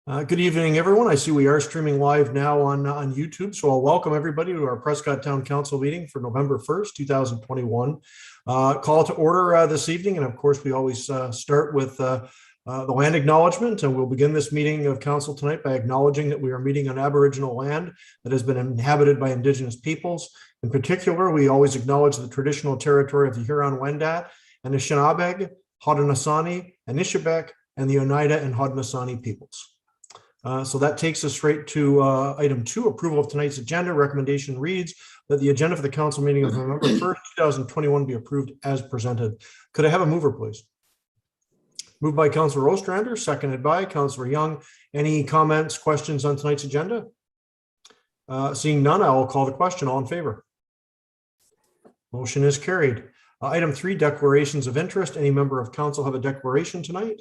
Good evening, everyone. I see we are streaming live now on YouTube, so I'll welcome everybody to our Prescott Town Council meeting for November 1st, 2021. Call to order this evening, and of course, we always start with the land acknowledgement, and we'll begin this meeting of council tonight by acknowledging that we are meeting on Aboriginal land that has been inhabited by Indigenous peoples. In particular, we always acknowledge the traditional territory of the Huron-Wendat, Anishinaabe, Haudenosaunee, Anishibek, and the Oneida and Haudenosaunee peoples. So that takes us straight to item 2, approval of tonight's agenda. Recommendation reads that the agenda for the council meeting of November 1st, 2021 be approved as presented. Could I have a mover, please? Moved by Councillor Ostrander, seconded by Councillor Young. Any comments, questions on tonight's agenda? Seeing none, I will call the question. All in favor? Motion is carried. Item 3, declarations of interest. Any member of council have a declaration tonight?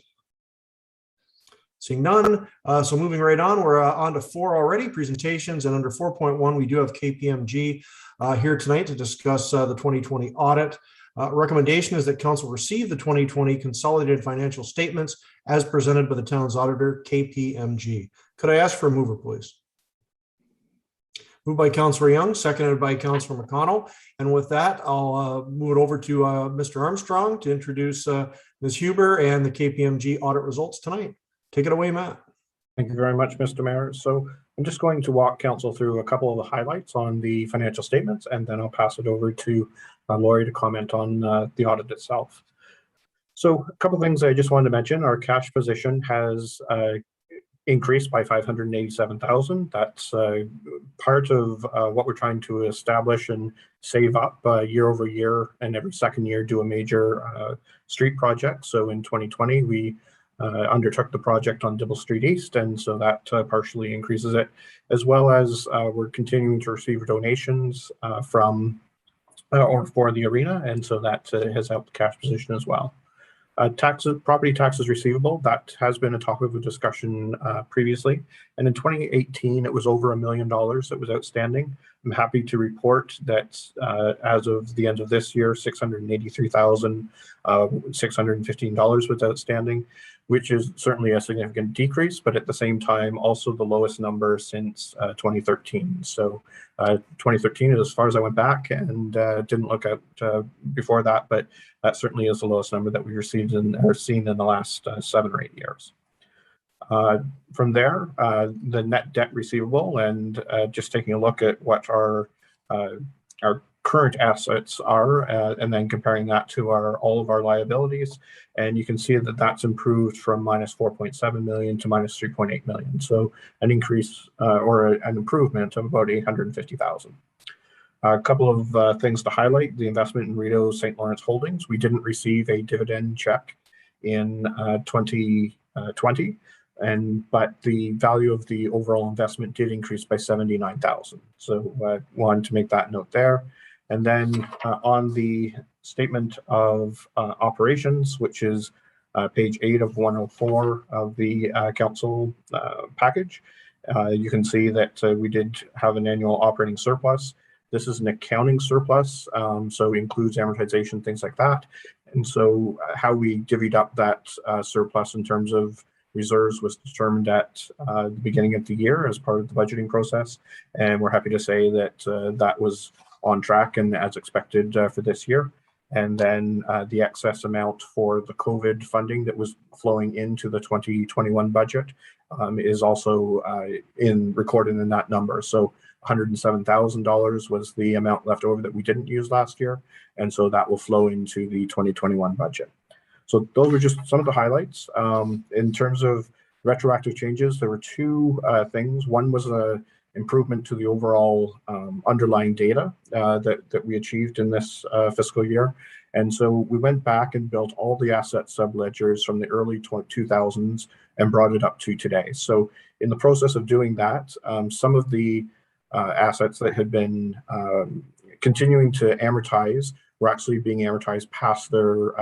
Seeing none, so moving right on, we're on to 4 already, presentations, and under 4.1, we do have KPMG here tonight to discuss the 2020 audit. Recommendation is that council receive the 2020 consolidated financial statements as presented by the town's auditor, KPMG. Could I ask for a mover, please? Moved by Councillor Young, seconded by Councillor McConnell. And with that, I'll move it over to Mr. Armstrong to introduce Ms. Huber and the KPMG audit results tonight. Take it away, Matt. Thank you very much, Mr. Mayor. So I'm just going to walk council through a couple of the highlights on the financial statements, and then I'll pass it over to Lori to comment on the audit itself. So a couple of things I just wanted to mention. Our cash position has increased by $587,000. That's part of what we're trying to establish and save up year over year, and every second year do a major street project. So in 2020, we undertook the project on Dibble Street East, and so that partially increases it, as well as we're continuing to receive donations from or for the arena, and so that has helped the cash position as well. Property taxes receivable, that has been a topic of discussion previously, and in 2018 it was over $1 million that was outstanding. I'm happy to report that as of the end of this year, $683,615 was outstanding, which is certainly a significant decrease, but at the same time also the lowest number since 2013. So 2013 is as far as I went back, and didn't look at before that, but that certainly is the lowest number that we received or seen in the last 7 or 8 years. From there, the net debt receivable, and just taking a look at what our current assets are, and then comparing that to all of our liabilities, and you can see that that's improved from minus 4.7 million to minus 3.8 million. So an increase or an improvement of about 850,000. A couple of things to highlight: the investment in Rito St. Lawrence Holdings. We didn't receive a dividend check in 2020, but the value of the overall investment did increase by 79,000. So wanted to make that note there. And then on the statement of operations, which is page 8 of 104 of the council package, you can see that we did have an annual operating surplus. This is an accounting surplus, so includes amortization, things like that. And so how we divvied up that surplus in terms of reserves was determined at the beginning of the year as part of the budgeting process. And we're happy to say that that was on track and as expected for this year. And then the excess amount for the COVID funding that was flowing into the 2021 budget is also recorded in that number. So $107,000 was the amount left over that we didn't use last year. And so that will flow into the 2021 budget. So those are just some of the highlights. In terms of retroactive changes, there were 2 things. One was a improvement to the overall underlying data that we achieved in this fiscal year. And so we went back and built all the asset subledgers from the early 2000s and brought it up to today. So in the process of doing that, some of the assets that had been continuing to amortize were actually being amortized past their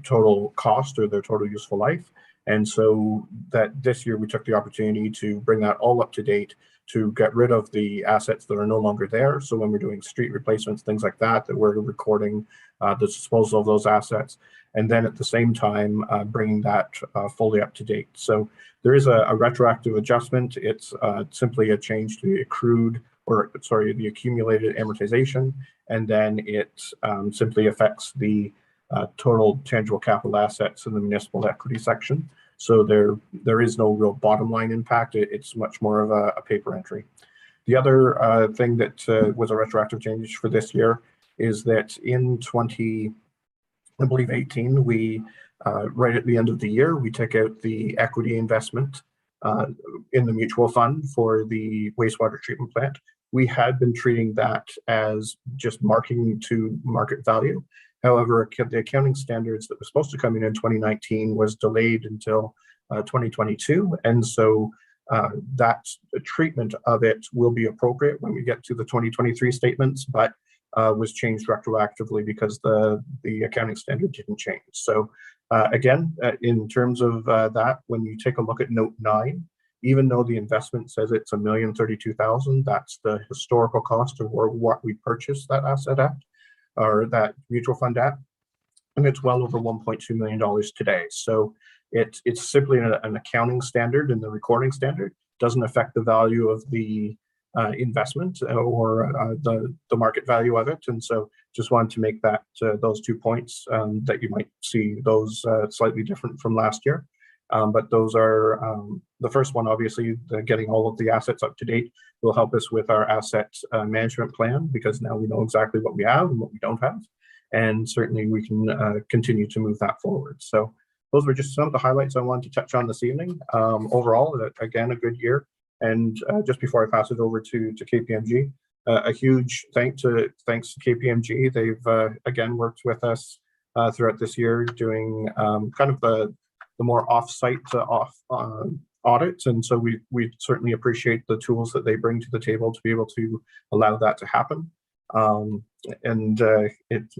total cost or their total useful life. And so that this year we took the opportunity to bring that all up to date to get rid of the assets that are no longer there. So when we're doing street replacements, things like that, that we're recording the disposal of those assets, and then at the same time bringing that fully up to date. So there is a retroactive adjustment. It's simply a change to the the accumulated amortization, and then it simply affects the total tangible capital assets in the municipal equity section. So there is no real bottom line impact. It's much more of a paper entry. The other thing that was a retroactive change for this year is that in 2018, we right at the end of the year, we took out the equity investment in the mutual fund for the wastewater treatment plant. We had been treating that as just marking to market value. However, the accounting standards that were supposed to come in 2019 was delayed until 2022. And so that treatment of it will be appropriate when we get to the 2023 statements, but was changed retroactively because the accounting standard didn't change. So again, in terms of that, when you take a look at note 9, even though the investment says it's $1,032,000, that's the historical cost of what we purchased that asset at, or that mutual fund at, and it's well over $1.2 million today. So it's simply an accounting standard, and the recording standard doesn't affect the value of the investment or the market value of it. And so just wanted to make that those 2 points that you might see those slightly different from last year. But those are the first one, obviously, getting all of the assets up to date will help us with our asset management plan, because now we know exactly what we have and what we don't have. And certainly we can continue to move that forward. So those were just some of the highlights I wanted to touch on this evening. Overall, again, a good year. And just before I pass it over to KPMG, a huge thanks to KPMG. They've, again, worked with us throughout this year doing kind of the more off-site audits, and so we certainly appreciate the tools that they bring to the table to be able to allow that to happen.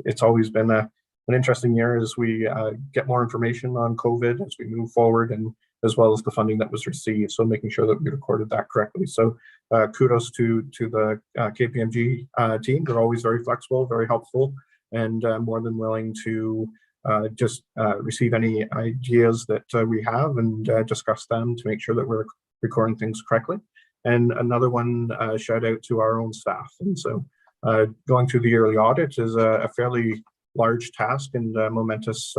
It's always been an interesting year as we get more information on COVID as we move forward, and as well as the funding that was received. So making sure that we recorded that correctly. So kudos to the KPMG team. They're always very flexible, very helpful, and more than willing to just receive any ideas that we have and discuss them to make sure that we're recording things correctly. And another one, shout out to our own staff. And so going through the yearly audit is a fairly large task and momentous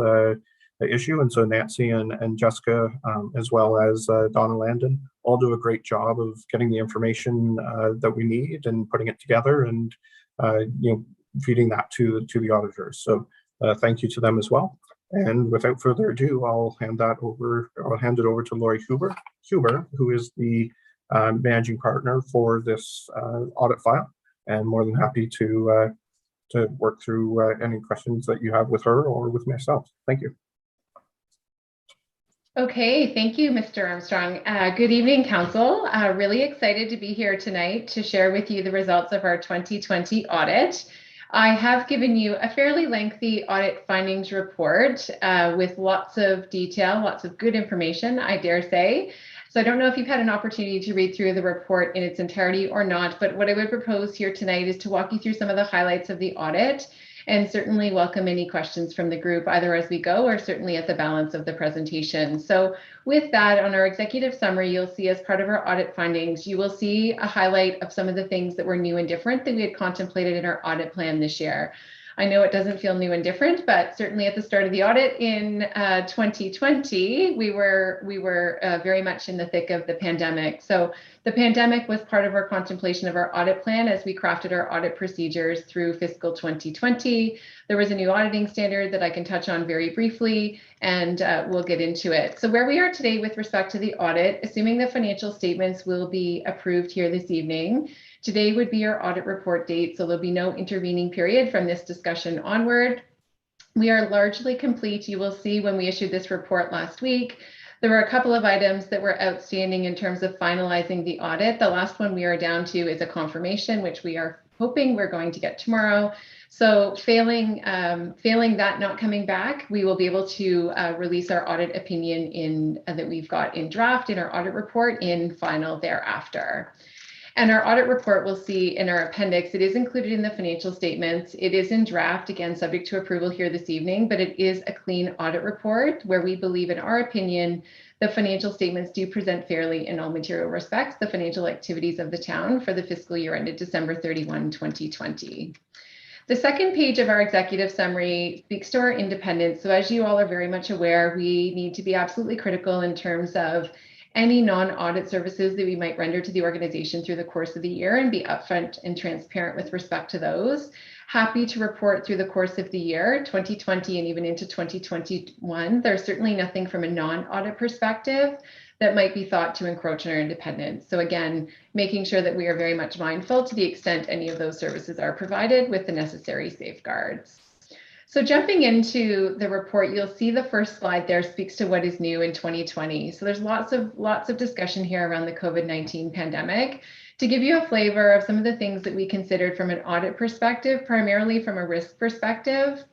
issue. And so Nancy and Jessica, as well as Donna Landon, all do a great job of getting the information that we need and putting it together and feeding that to the auditors. So thank you to them as well. And without further ado, I'll hand it over to Lori Huber, who is the managing partner for this audit file, and more than happy to work through any questions that you have with her or with myself. Thank you. Okay, thank you, Mr. Armstrong. Good evening, Council. Really excited to be here tonight to share with you the results of our 2020 audit. I have given you a fairly lengthy audit findings report with lots of detail, lots of good information, I dare say. So I don't know if you've had an opportunity to read through the report in its entirety or not, but what I would propose here tonight is to walk you through some of the highlights of the audit, and certainly welcome any questions from the group, either as we go or certainly at the balance of the presentation. So with that, on our executive summary, you'll see as part of our audit findings, you will see a highlight of some of the things that were new and different that we had contemplated in our audit plan this year. I know it doesn't feel new and different, but certainly at the start of the audit in 2020, we were very much in the thick of the pandemic. So the pandemic was part of our contemplation of our audit plan as we crafted our audit procedures through fiscal 2020. There was a new auditing standard that I can touch on very briefly, and we'll get into it. So where we are today with respect to the audit, assuming the financial statements will be approved here this evening, today would be our audit report date, so there'll be no intervening period from this discussion onward. We are largely complete. You will see when we issued this report last week, there were a couple of items that were outstanding in terms of finalizing the audit. The last one we are down to is a confirmation, which we are hoping we're going to get tomorrow. So failing that not coming back, we will be able to release our audit opinion that we've got in draft in our audit report in final thereafter. And our audit report we'll see in our appendix. It is included in the financial statements. It is in draft, again, subject to approval here this evening, but it is a clean audit report where we believe, in our opinion, the financial statements do present fairly in all material respects the financial activities of the town for the fiscal year ended December 31, 2020. The second page of our executive summary speaks to our independence. So as you all are very much aware, we need to be absolutely critical in terms of any non-audit services that we might render to the organization through the course of the year and be upfront and transparent with respect to those. Happy to report through the course of the year, 2020 and even into 2021, there's certainly nothing from a non-audit perspective that might be thought to encroach on our independence. So again, making sure that we are very much mindful to the extent any of those services are provided with the necessary safeguards. So jumping into the report, you'll see the first slide there speaks to what is new in 2020. So there's lots of discussion here around the COVID-19 pandemic. To give you a flavor of some of the things that we considered from an audit perspective, primarily from a risk perspective,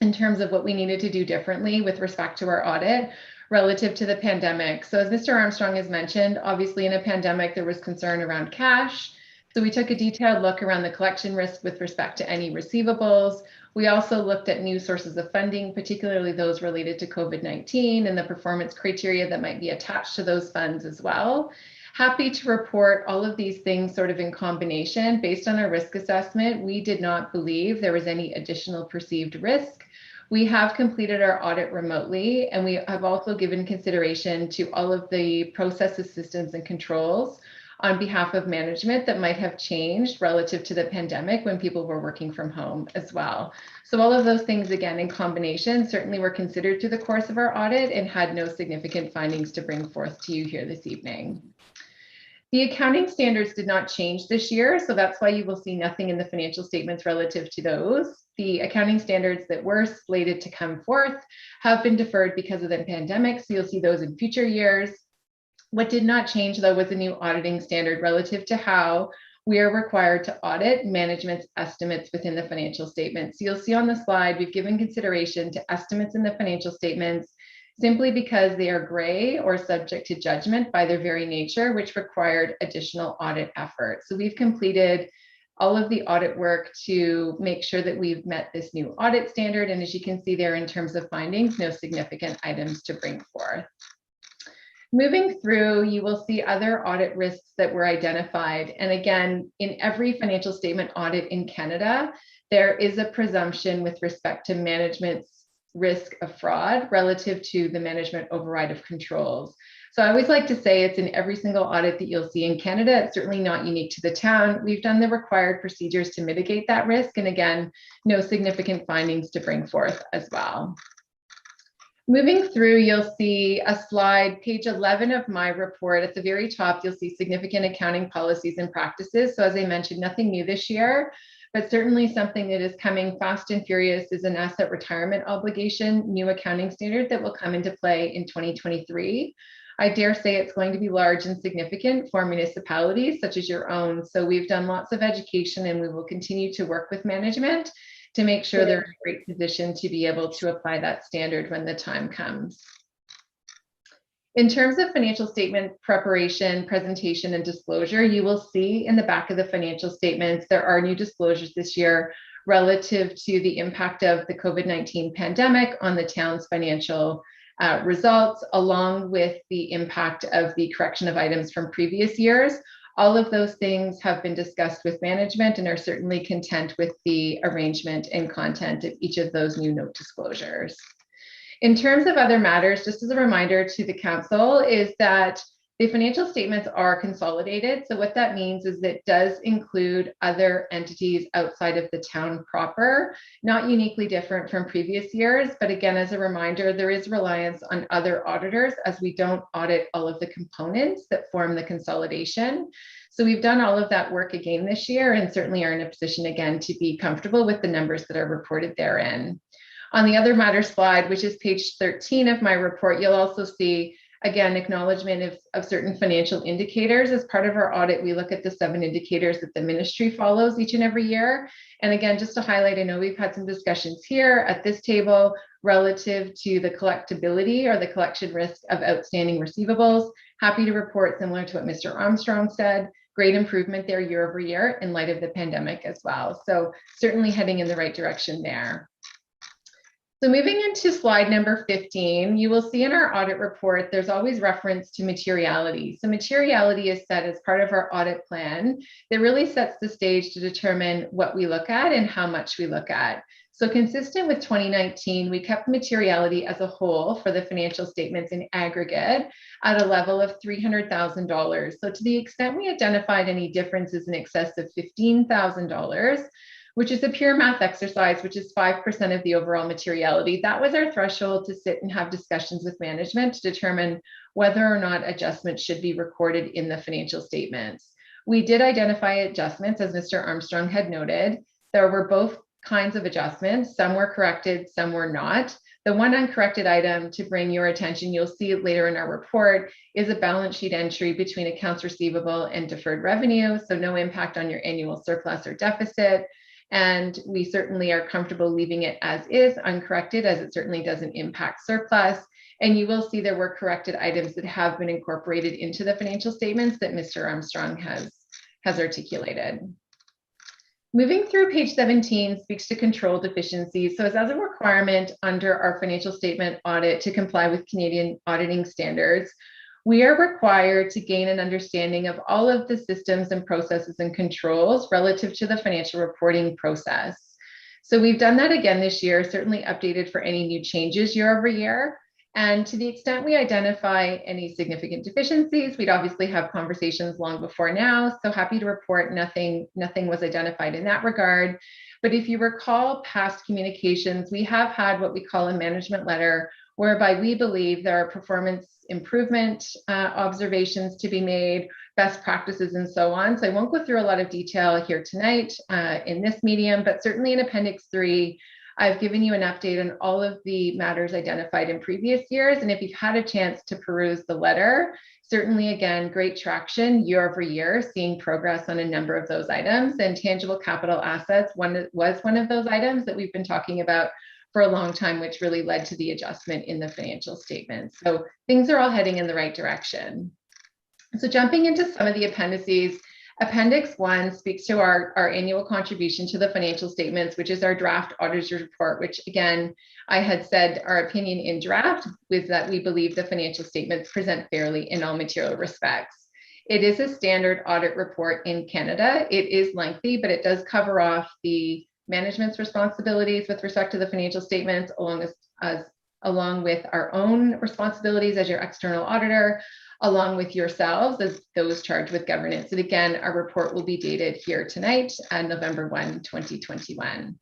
in terms of what we needed to do differently with respect to our audit relative to the pandemic. So as Mr. Armstrong has mentioned, obviously in a pandemic, there was concern around cash. So we took a detailed look around the collection risk with respect to any receivables. We also looked at new sources of funding, particularly those related to COVID-19 and the performance criteria that might be attached to those funds as well. Happy to report all of these things sort of in combination. Based on our risk assessment, we did not believe there was any additional perceived risk. We have completed our audit remotely, and we have also given consideration to all of the processes, systems, and controls on behalf of management that might have changed relative to the pandemic when people were working from home as well. So all of those things, again, in combination, certainly were considered through the course of our audit and had no significant findings to bring forth to you here this evening. The accounting standards did not change this year, so that's why you will see nothing in the financial statements relative to those. The accounting standards that were slated to come forth have been deferred because of the pandemic, so you'll see those in future years. What did not change, though, was a new auditing standard relative to how we are required to audit management's estimates within the financial statements. So you'll see on the slide, we've given consideration to estimates in the financial statements simply because they are gray or subject to judgment by their very nature, which required additional audit effort. So we've completed all of the audit work to make sure that we've met this new audit standard. And as you can see there, in terms of findings, no significant items to bring forth. Moving through, you will see other audit risks that were identified. And again, in every financial statement audit in Canada, there is a presumption with respect to management's risk of fraud relative to the management override of controls. So I always like to say it's in every single audit that you'll see in Canada. It's certainly not unique to the town. We've done the required procedures to mitigate that risk. And again, no significant findings to bring forth as well. Moving through, you'll see a slide, page 11 of my report. At the very top, you'll see significant accounting policies and practices. So as I mentioned, nothing new this year, but certainly something that is coming fast and furious is an asset retirement obligation, new accounting standard that will come into play in 2023. I dare say it's going to be large and significant for municipalities such as your own. So we've done lots of education, and we will continue to work with management to make sure they're in a great position to be able to apply that standard when the time comes. In terms of financial statement preparation, presentation, and disclosure, you will see in the back of the financial statements, there are new disclosures this year relative to the impact of the COVID-19 pandemic on the town's financial results, along with the impact of the correction of items from previous years. All of those things have been discussed with management and are certainly content with the arrangement and content of each of those new note disclosures. In terms of other matters, just as a reminder to the council, is that the financial statements are consolidated. So what that means is that it does include other entities outside of the town proper, not uniquely different from previous years. But again, as a reminder, there is reliance on other auditors as we don't audit all of the components that form the consolidation. So we've done all of that work again this year and certainly are in a position again to be comfortable with the numbers that are reported therein. On the other matter slide, which is page 13 of my report, you'll also see again, acknowledgement of certain financial indicators. As part of our audit, we look at the 7 indicators that the ministry follows each and every year. And again, just to highlight, I know we've had some discussions here at this table relative to the collectability or the collection risk of outstanding receivables. Happy to report, similar to what Mr. Armstrong said, great improvement there year over year in light of the pandemic as well. So certainly heading in the right direction there. So moving into slide number 15, you will see in our audit report, there's always reference to materiality. So materiality is set as part of our audit plan that really sets the stage to determine what we look at and how much we look at. So consistent with 2019, we kept materiality as a whole for the financial statements in aggregate at a level of $300,000. So to the extent we identified any differences in excess of $15,000, which is a pure math exercise, which is 5% of the overall materiality. That was our threshold to sit and have discussions with management to determine whether or not adjustments should be recorded in the financial statements. We did identify adjustments, as Mr. Armstrong had noted. There were both kinds of adjustments. Some were corrected, some were not. The one uncorrected item to bring your attention, you'll see it later in our report, is a balance sheet entry between accounts receivable and deferred revenue. So no impact on your annual surplus or deficit. And we certainly are comfortable leaving it as is, uncorrected, as it certainly doesn't impact surplus. And you will see there were corrected items that have been incorporated into the financial statements that Mr. Armstrong has articulated. Moving through page 17 speaks to control deficiencies. So as a requirement under our financial statement audit to comply with Canadian auditing standards, we are required to gain an understanding of all of the systems and processes and controls relative to the financial reporting process. So we've done that again this year, certainly updated for any new changes year over year. And to the extent we identify any significant deficiencies, we'd obviously have conversations long before now. So happy to report nothing was identified in that regard. But if you recall past communications, we have had what we call a management letter, whereby we believe there are performance improvement observations to be made, best practices, and so on. So I won't go through a lot of detail here tonight in this medium, but certainly in Appendix 3, I've given you an update on all of the matters identified in previous years. And if you've had a chance to peruse the letter, certainly, again, great traction year over year, seeing progress on a number of those items. And tangible capital assets was one of those items that we've been talking about for a long time, which really led to the adjustment in the financial statements. So things are all heading in the right direction. So jumping into some of the appendices, Appendix 1 speaks to our annual contribution to the financial statements, which is our draft auditor's report, which again, I had said our opinion in draft was that we believe the financial statements present fairly in all material respects. It is a standard audit report in Canada. It is lengthy, but it does cover off the management's responsibilities with respect to the financial statements, along with our own responsibilities as your external auditor, along with yourselves as those charged with governance. And again, our report will be dated here tonight on November 1, 2021.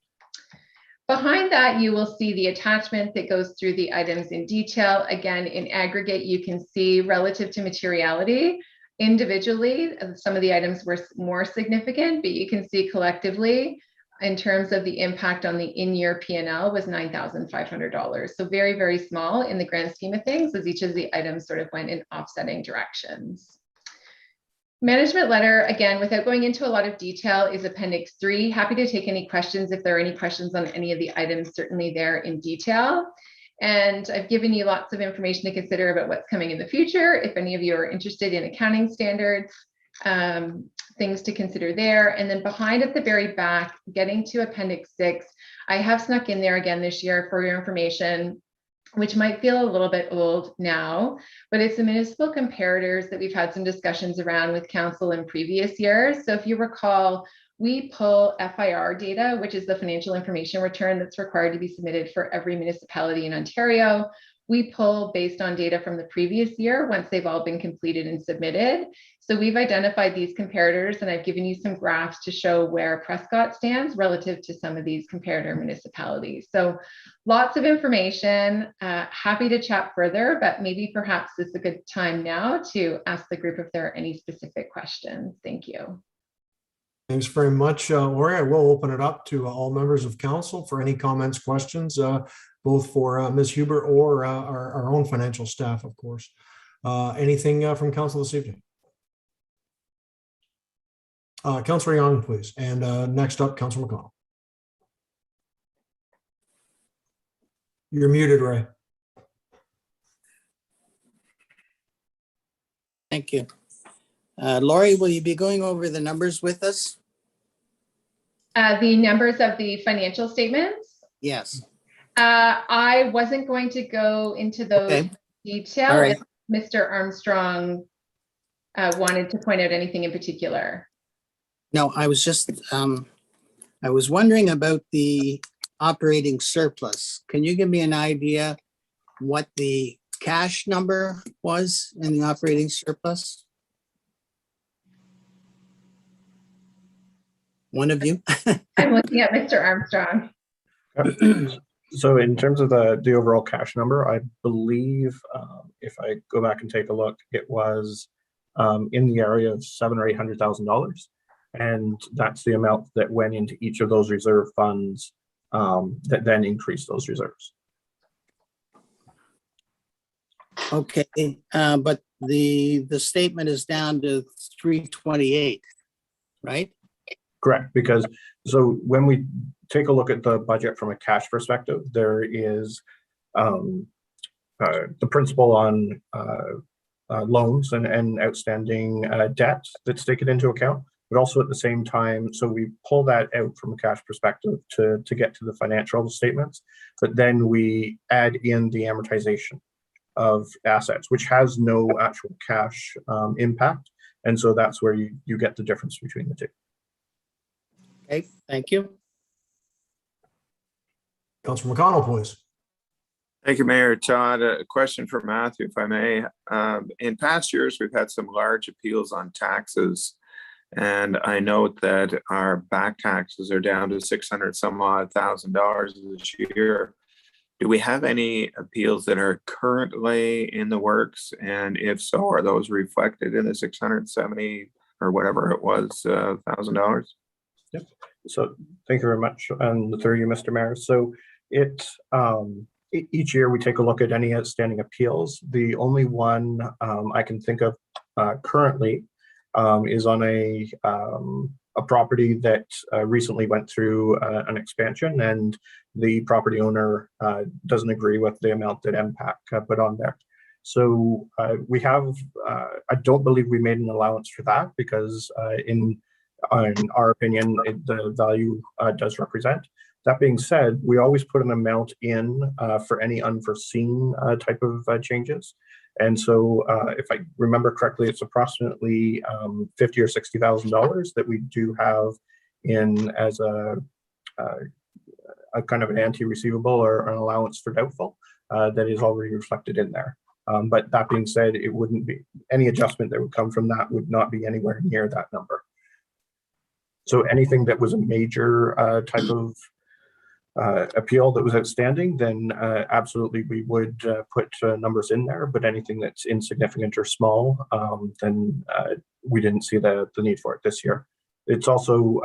Behind that, you will see the attachment that goes through the items in detail. Again, in aggregate, you can see relative to materiality, individually, some of the items were more significant, but you can see collectively, in terms of the impact on the in-year P&L was $9,500. So very, very small in the grand scheme of things, as each of the items sort of went in offsetting directions. Management letter, again, without going into a lot of detail, is Appendix 3. Happy to take any questions if there are any questions on any of the items, certainly there in detail. And I've given you lots of information to consider about what's coming in the future. If any of you are interested in accounting standards, things to consider there. And then behind at the very back, getting to Appendix 6, I have snuck in there again this year for your information, which might feel a little bit old now, but it's the municipal comparators that we've had some discussions around with council in previous years. So if you recall, we pull FIR data, which is the financial information return that's required to be submitted for every municipality in Ontario. We pull based on data from the previous year once they've all been completed and submitted. So we've identified these comparators, and I've given you some graphs to show where Prescott stands relative to some of these comparator municipalities. So lots of information, happy to chat further, but maybe perhaps this is a good time now to ask the group if there are any specific questions. Thank you. Thanks very much, Lori. I will open it up to all members of council for any comments, questions, both for Ms. Huber or our own financial staff, of course. Anything from council this evening? Councillor Young, please. And next up, Councillor McConnell. You're muted, Ray. Thank you. Lori, will you be going over the numbers with us? The numbers of the financial statements? Yes. I wasn't going to go into those Okay. detail. All right. If Mr. Armstrong wanted to point out anything in particular. No, I was just, I was wondering about the operating surplus. Can you give me an idea what the cash number was in the operating surplus? One of you? I'm looking at Mr. Armstrong. So in terms of the overall cash number, I believe if I go back and take a look, it was in the area of $700,000 or $800,000, and that's the amount that went into each of those reserve funds that then increased those reserves. Okay, but the statement is down to 328, right? Correct, because so when we take a look at the budget from a cash perspective, there is the principal on loans and outstanding debt that's taken into account, but also at the same time, so we pull that out from a cash perspective to get to the financial statements, but then we add in the amortization of assets, which has no actual cash impact, and so that's where you get the difference between the two. Okay, thank you. Councilor McConnell, please. Thank you, Mayor Todd. A question for Matthew, if I may. In past years, we've had some large appeals on taxes, and I note that our back taxes are down to $600-some odd thousand this year. Do we have any appeals that are currently in the works? And if so, are those reflected in the $670 or whatever it was, $1,000? Yep. So thank you very much, and through you, Mr. Mayor. So each year we take a look at any outstanding appeals. The only one I can think of currently is on a property that recently went through an expansion, and the property owner doesn't agree with the amount that MPAC put on there. So we have, I don't believe we made an allowance for that because in our opinion, the value does represent. That being said, we always put an amount in for any unforeseen type of changes. And so if I remember correctly, it's approximately $50,000 or $60,000 that we do have in as a kind of an anti-receivable or an allowance for doubtful that is already reflected in there. But that being said, it wouldn't be, any adjustment that would come from that would not be anywhere near that number. So anything that was a major type of appeal that was outstanding, then absolutely we would put numbers in there, but anything that's insignificant or small, then we didn't see the need for it this year. It's also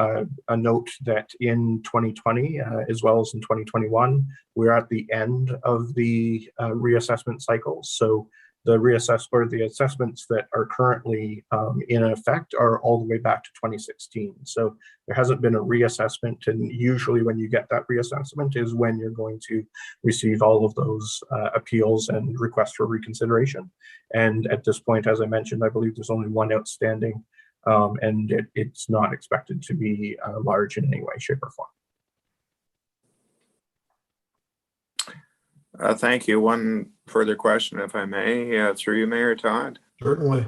a note that in 2020, as well as in 2021, we're at the end of the reassessment cycle. So the assessments that are currently in effect are all the way back to 2016. So there hasn't been a reassessment, and usually when you get that reassessment is when you're going to receive all of those appeals and requests for reconsideration. And at this point, as I mentioned, I believe there's only one outstanding, and it's not expected to be large in any way, shape, or form. Thank you. One further question, if I may, through you, Mayor Todd. Certainly.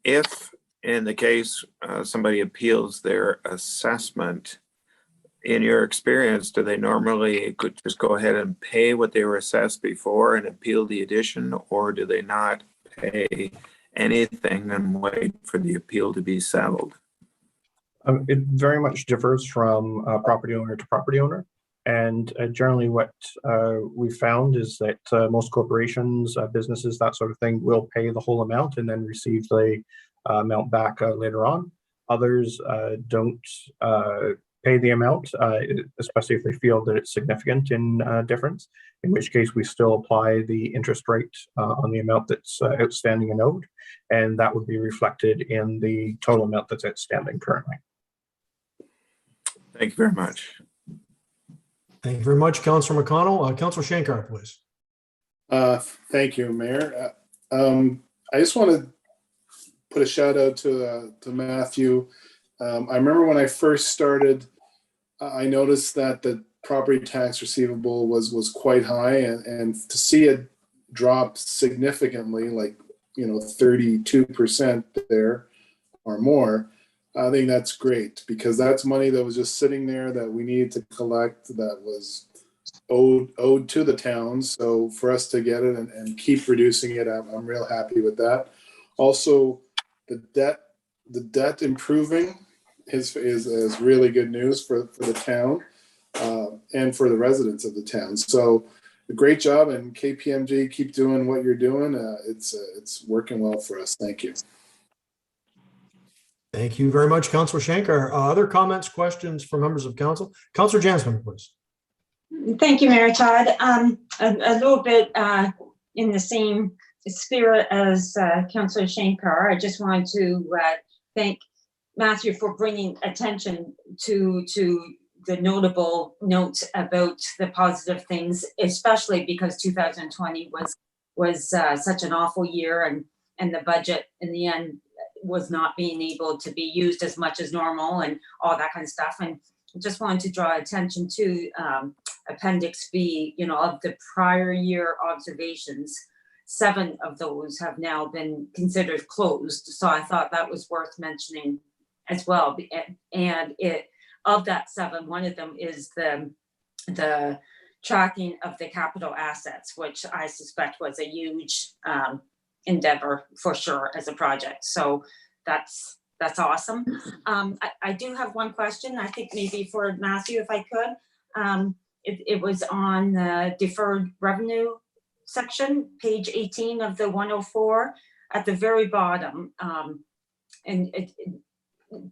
If in the case somebody appeals their assessment, in your experience, do they normally could just go ahead and pay what they were assessed before and appeal the addition, or do they not pay anything and wait for the appeal to be settled? It very much differs from property owner to property owner. And generally what we found is that most corporations, businesses, that sort of thing, will pay the whole amount and then receive the amount back later on. Others don't pay the amount, especially if they feel that it's significant in difference, in which case we still apply the interest rate on the amount that's outstanding and owed, and that would be reflected in the total amount that's outstanding currently. Thank you very much. Thank you very much, Councillor McConnell. Councillor Shankar, please. Thank you, Mayor. I just want to put a shout out to Matthew. I remember when I first started, I noticed that the property tax receivable was quite high, and to see it drop significantly, like 32% there or more, I think that's great, because that's money that was just sitting there that we needed to collect, that was owed to the town. So for us to get it and keep reducing it, I'm real happy with that. Also, the debt improving is really good news for the town and for the residents of the town. So a great job, and KPMG, keep doing what you're doing. It's working well for us. Thank you. Thank you very much, Councillor Shankar. Other comments, questions from members of council? Councillor Jansman, please. Thank you, Mayor Todd. A little bit in the same spirit as Councillor Shankar, I just wanted to thank Matthew for bringing attention to the notable notes about the positive things, especially because 2020 was such an awful year, and the budget in the end was not being able to be used as much as normal and all that kind of stuff. And just wanted to draw attention to Appendix B, of the prior year observations. 7 of those have now been considered closed. So I thought that was worth mentioning as well. And of that 7, one of them is the tracking of the capital assets, which I suspect was a huge endeavor for sure as a project. So that's awesome. I do have one question, I think maybe for Matthew, if I could. It was on the deferred revenue section, page 18 of the 104, at the very bottom, and it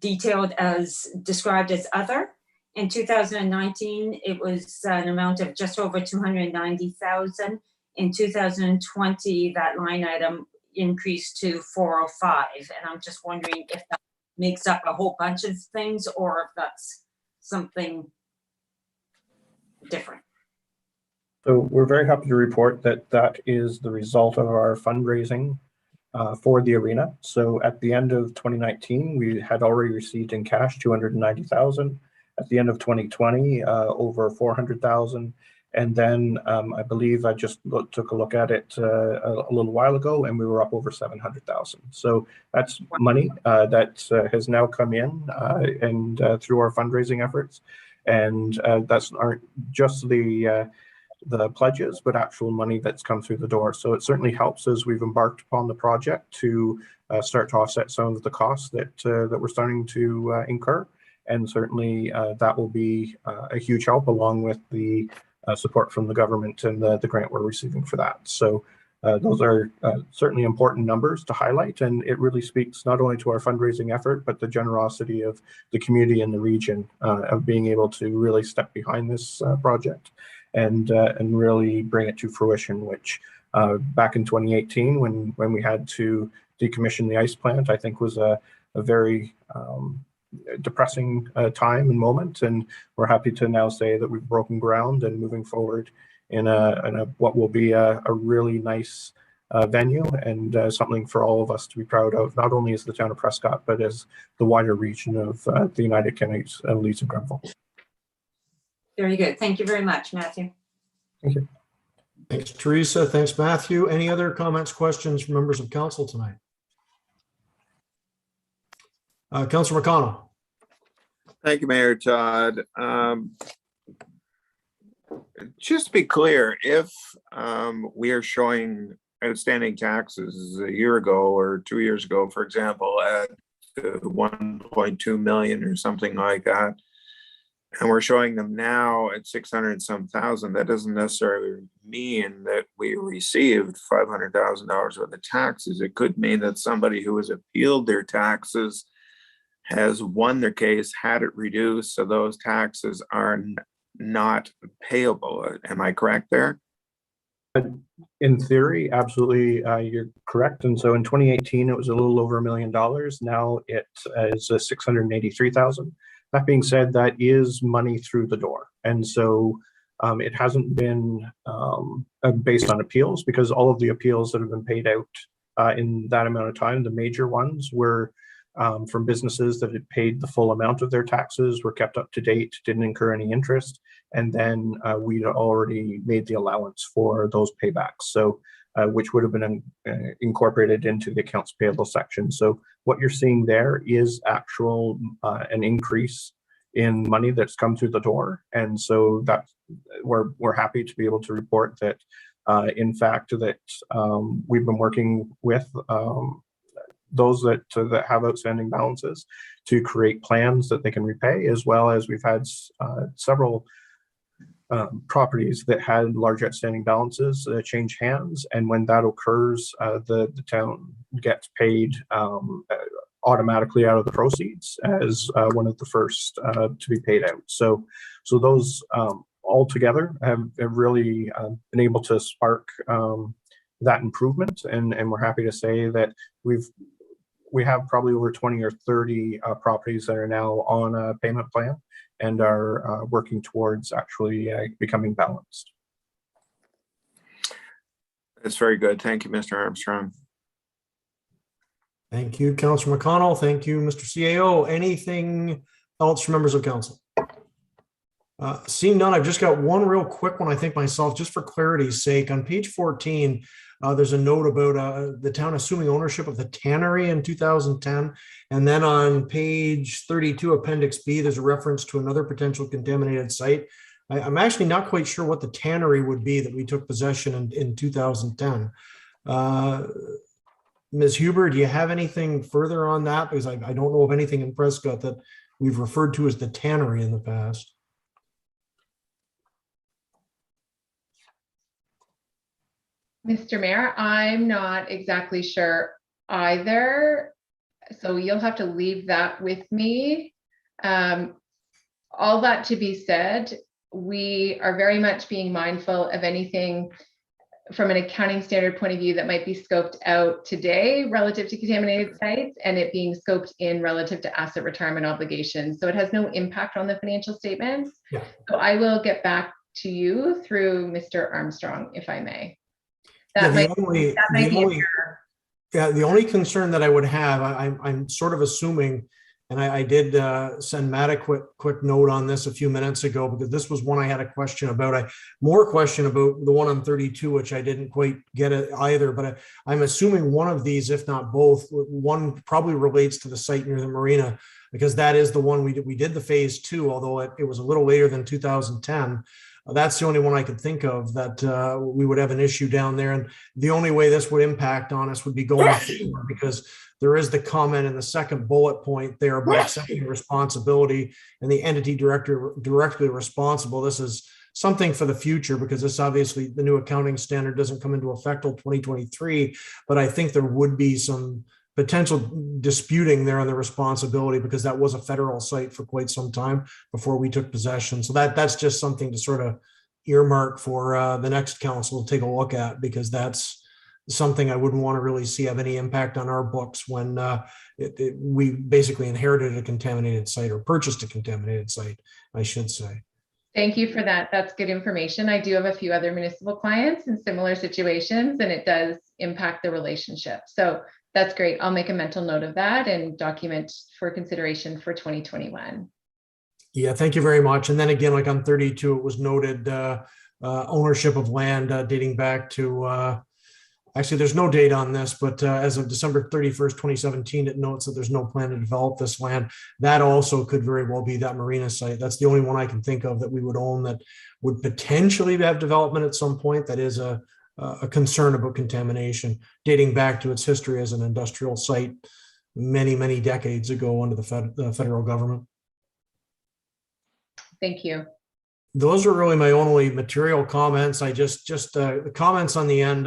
detailed as described as other. In 2019, it was an amount of just over 290,000. In 2020, that line item increased to 405, and I'm just wondering if that makes up a whole bunch of things or if that's something different. So we're very happy to report that that is the result of our fundraising for the arena. So at the end of 2019, we had already received in cash 290,000. At the end of 2020, over 400,000. And then I believe I just took a look at it a little while ago, and we were up over 700,000. So that's money that has now come in and through our fundraising efforts. And that's aren't just the pledges, but actual money that's come through the door. So it certainly helps as we've embarked upon the project to start to offset some of the costs that we're starting to incur. And certainly that will be a huge help, along with the support from the government and the grant we're receiving for that. So those are certainly important numbers to highlight, and it really speaks not only to our fundraising effort, but the generosity of the community in the region of being able to really step behind this project and really bring it to fruition, which back in 2018, when we had to decommission the ice plant, I think was a very depressing time and moment, and we're happy to now say that we've broken ground and moving forward in a what will be a really nice venue, and something for all of us to be proud of, not only as the town of Prescott, but as the wider region of the United Kingdoms of Leeds and Grenville. Very good. Thank you very much, Matthew. Thank you. Thanks, Teresa. Thanks, Matthew. Any other comments, questions from members of council tonight? Councillor McConnell. Thank you, Mayor Todd. Just to be clear, if we are showing outstanding taxes a year ago or 2 years ago, for example, at 1.2 million or something like that, and we're showing them now at 600 and some thousand, that doesn't necessarily mean that we received $500,000 worth of taxes. It could mean that somebody who has appealed their taxes has won their case, had it reduced, so those taxes are not payable. Am I correct there? In theory, absolutely, you're correct. And so in 2018, it was a little over $1 million. Now it is 683,000. That being said, that is money through the door. And so it hasn't been based on appeals, because all of the appeals that have been paid out in that amount of time. The major ones were from businesses that had paid the full amount of their taxes, were kept up to date, didn't incur any interest, and then we'd already made the allowance for those paybacks, so which would have been incorporated into the accounts payable section. So what you're seeing there is actual an increase in money that's come through the door, and so that we're happy to be able to report that in fact that we've been working with those that have outstanding balances to create plans that they can repay, as well as we've had several properties that had large outstanding balances change hands, and when that occurs, the town gets paid automatically out of the proceeds as one of the first to be paid out. So those all together have really been able to spark that improvement, and we're happy to say that we have probably over 20 or 30 properties that are now on a payment plan and are working towards actually becoming balanced. That's very good. Thank you, Mr. Armstrong. Thank you, Councillor McConnell. Thank you, Mr. CAO. Anything else from members of council? Seeing none, I've just got one real quick one, I think myself, just for clarity's sake. On page 14, there's a note about the town assuming ownership of the tannery in 2010. And then on page 32, Appendix B, there's a reference to another potential contaminated site. I'm actually not quite sure what the tannery would be that we took possession in 2010. Ms. Huber, do you have anything further on that? Because I don't know of anything in Prescott that we've referred to as the tannery in the past. Mr. Mayor, I'm not exactly sure either, so you'll have to leave that with me. All that to be said, we are very much being mindful of anything from an accounting standard point of view that might be scoped out today relative to contaminated sites, and it being scoped in relative to asset retirement obligations. So it has no impact on the financial statements. Yeah. So I will get back to you through Mr. Armstrong, if I may. Yeah, the only concern that I would have, I'm sort of assuming, and I did send Matt a quick note on this a few minutes ago, because this was one I had a question about. More question about the one on 32, which I didn't quite get it either, but I'm assuming one of these, if not both, one probably relates to the site near the marina, because that is the one we did the phase 2, although it was a little later than 2010. That's the only one I could think of that we would have an issue down there. And the only way this would impact on us would be going forward, because there is the comment in the second bullet point there about accepting responsibility and the entity directly responsible. This is something for the future, because this obviously the new accounting standard doesn't come into effect till 2023. But I think there would be some potential disputing there on the responsibility, because that was a federal site for quite some time before we took possession. So that's just something to sort of earmark for the next council to take a look at, because that's something I wouldn't want to really see have any impact on our books when we basically inherited a contaminated site, or purchased a contaminated site, I should say. Thank you for that. That's good information. I do have a few other municipal clients in similar situations, and it does impact the relationship. So that's great. I'll make a mental note of that and document for consideration for 2021. Yeah, thank you very much. And then again, like on 32, it was noted ownership of land dating back to, actually there's no date on this, but as of December 31st, 2017, it notes that there's no plan to develop this land. That also could very well be that marina site. That's the only one I can think of that we would own that would potentially have development at some point. That is a concern about contamination dating back to its history as an industrial site many, many decades ago under the federal government. Thank you. Those are really my only material comments. I just the comments on the end,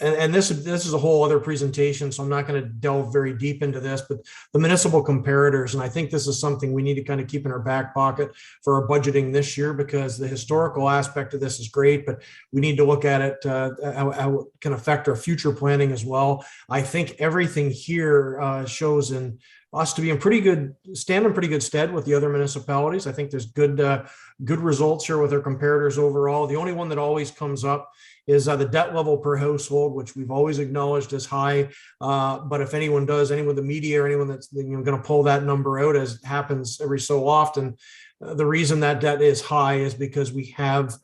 and this is a whole other presentation, so I'm not going to delve very deep into this, but the municipal comparators, and I think this is something we need to kind of keep in our back pocket for our budgeting this year, because the historical aspect of this is great, but we need to look at it, how it can affect our future planning as well. I think everything here shows in us to be in pretty good stead with the other municipalities. I think there's good results here with our comparators overall. The only one that always comes up is the debt level per household, which we've always acknowledged as high. But if anyone in the media or anyone that's going to pull that number out, as happens every so often, the reason that debt is high is because we have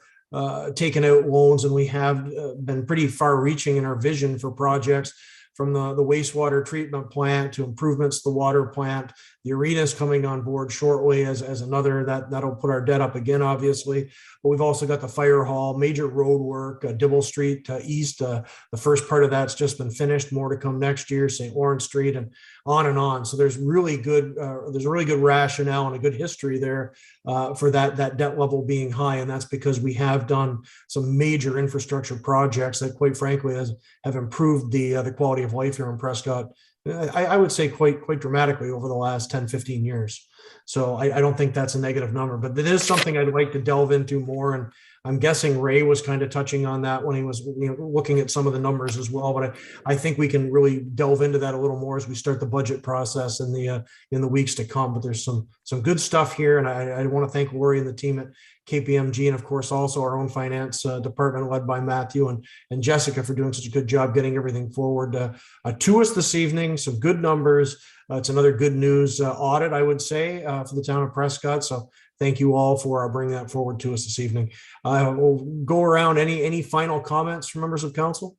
taken out loans, and we have been pretty far reaching in our vision for projects, from the wastewater treatment plant to improvements to the water plant. The arena's coming on board shortly as another that'll put our debt up again, obviously. But we've also got the fire hall, major road work, Dibble Street East. The first part of that's just been finished. More to come next year. St. Lawrence Street, and on and on. So there's a really good rationale and a good history there for that debt level being high, and that's because we have done some major infrastructure projects that, quite frankly, have improved the quality of life here in Prescott. I would say quite dramatically over the last 10, 15 years. So I don't think that's a negative number, but it is something I'd like to delve into more. And I'm guessing Ray was kind of touching on that when he was looking at some of the numbers as well. But I think we can really delve into that a little more as we start the budget process in the weeks to come. But there's some good stuff here, and I want to thank Lori and the team at KPMG, and of course also our own finance department led by Matthew and Jessica for doing such a good job getting everything forward to us this evening. Some good numbers. It's another good news audit, I would say, for the town of Prescott. So thank you all for bringing that forward to us this evening. We'll go around. Any final comments from members of council?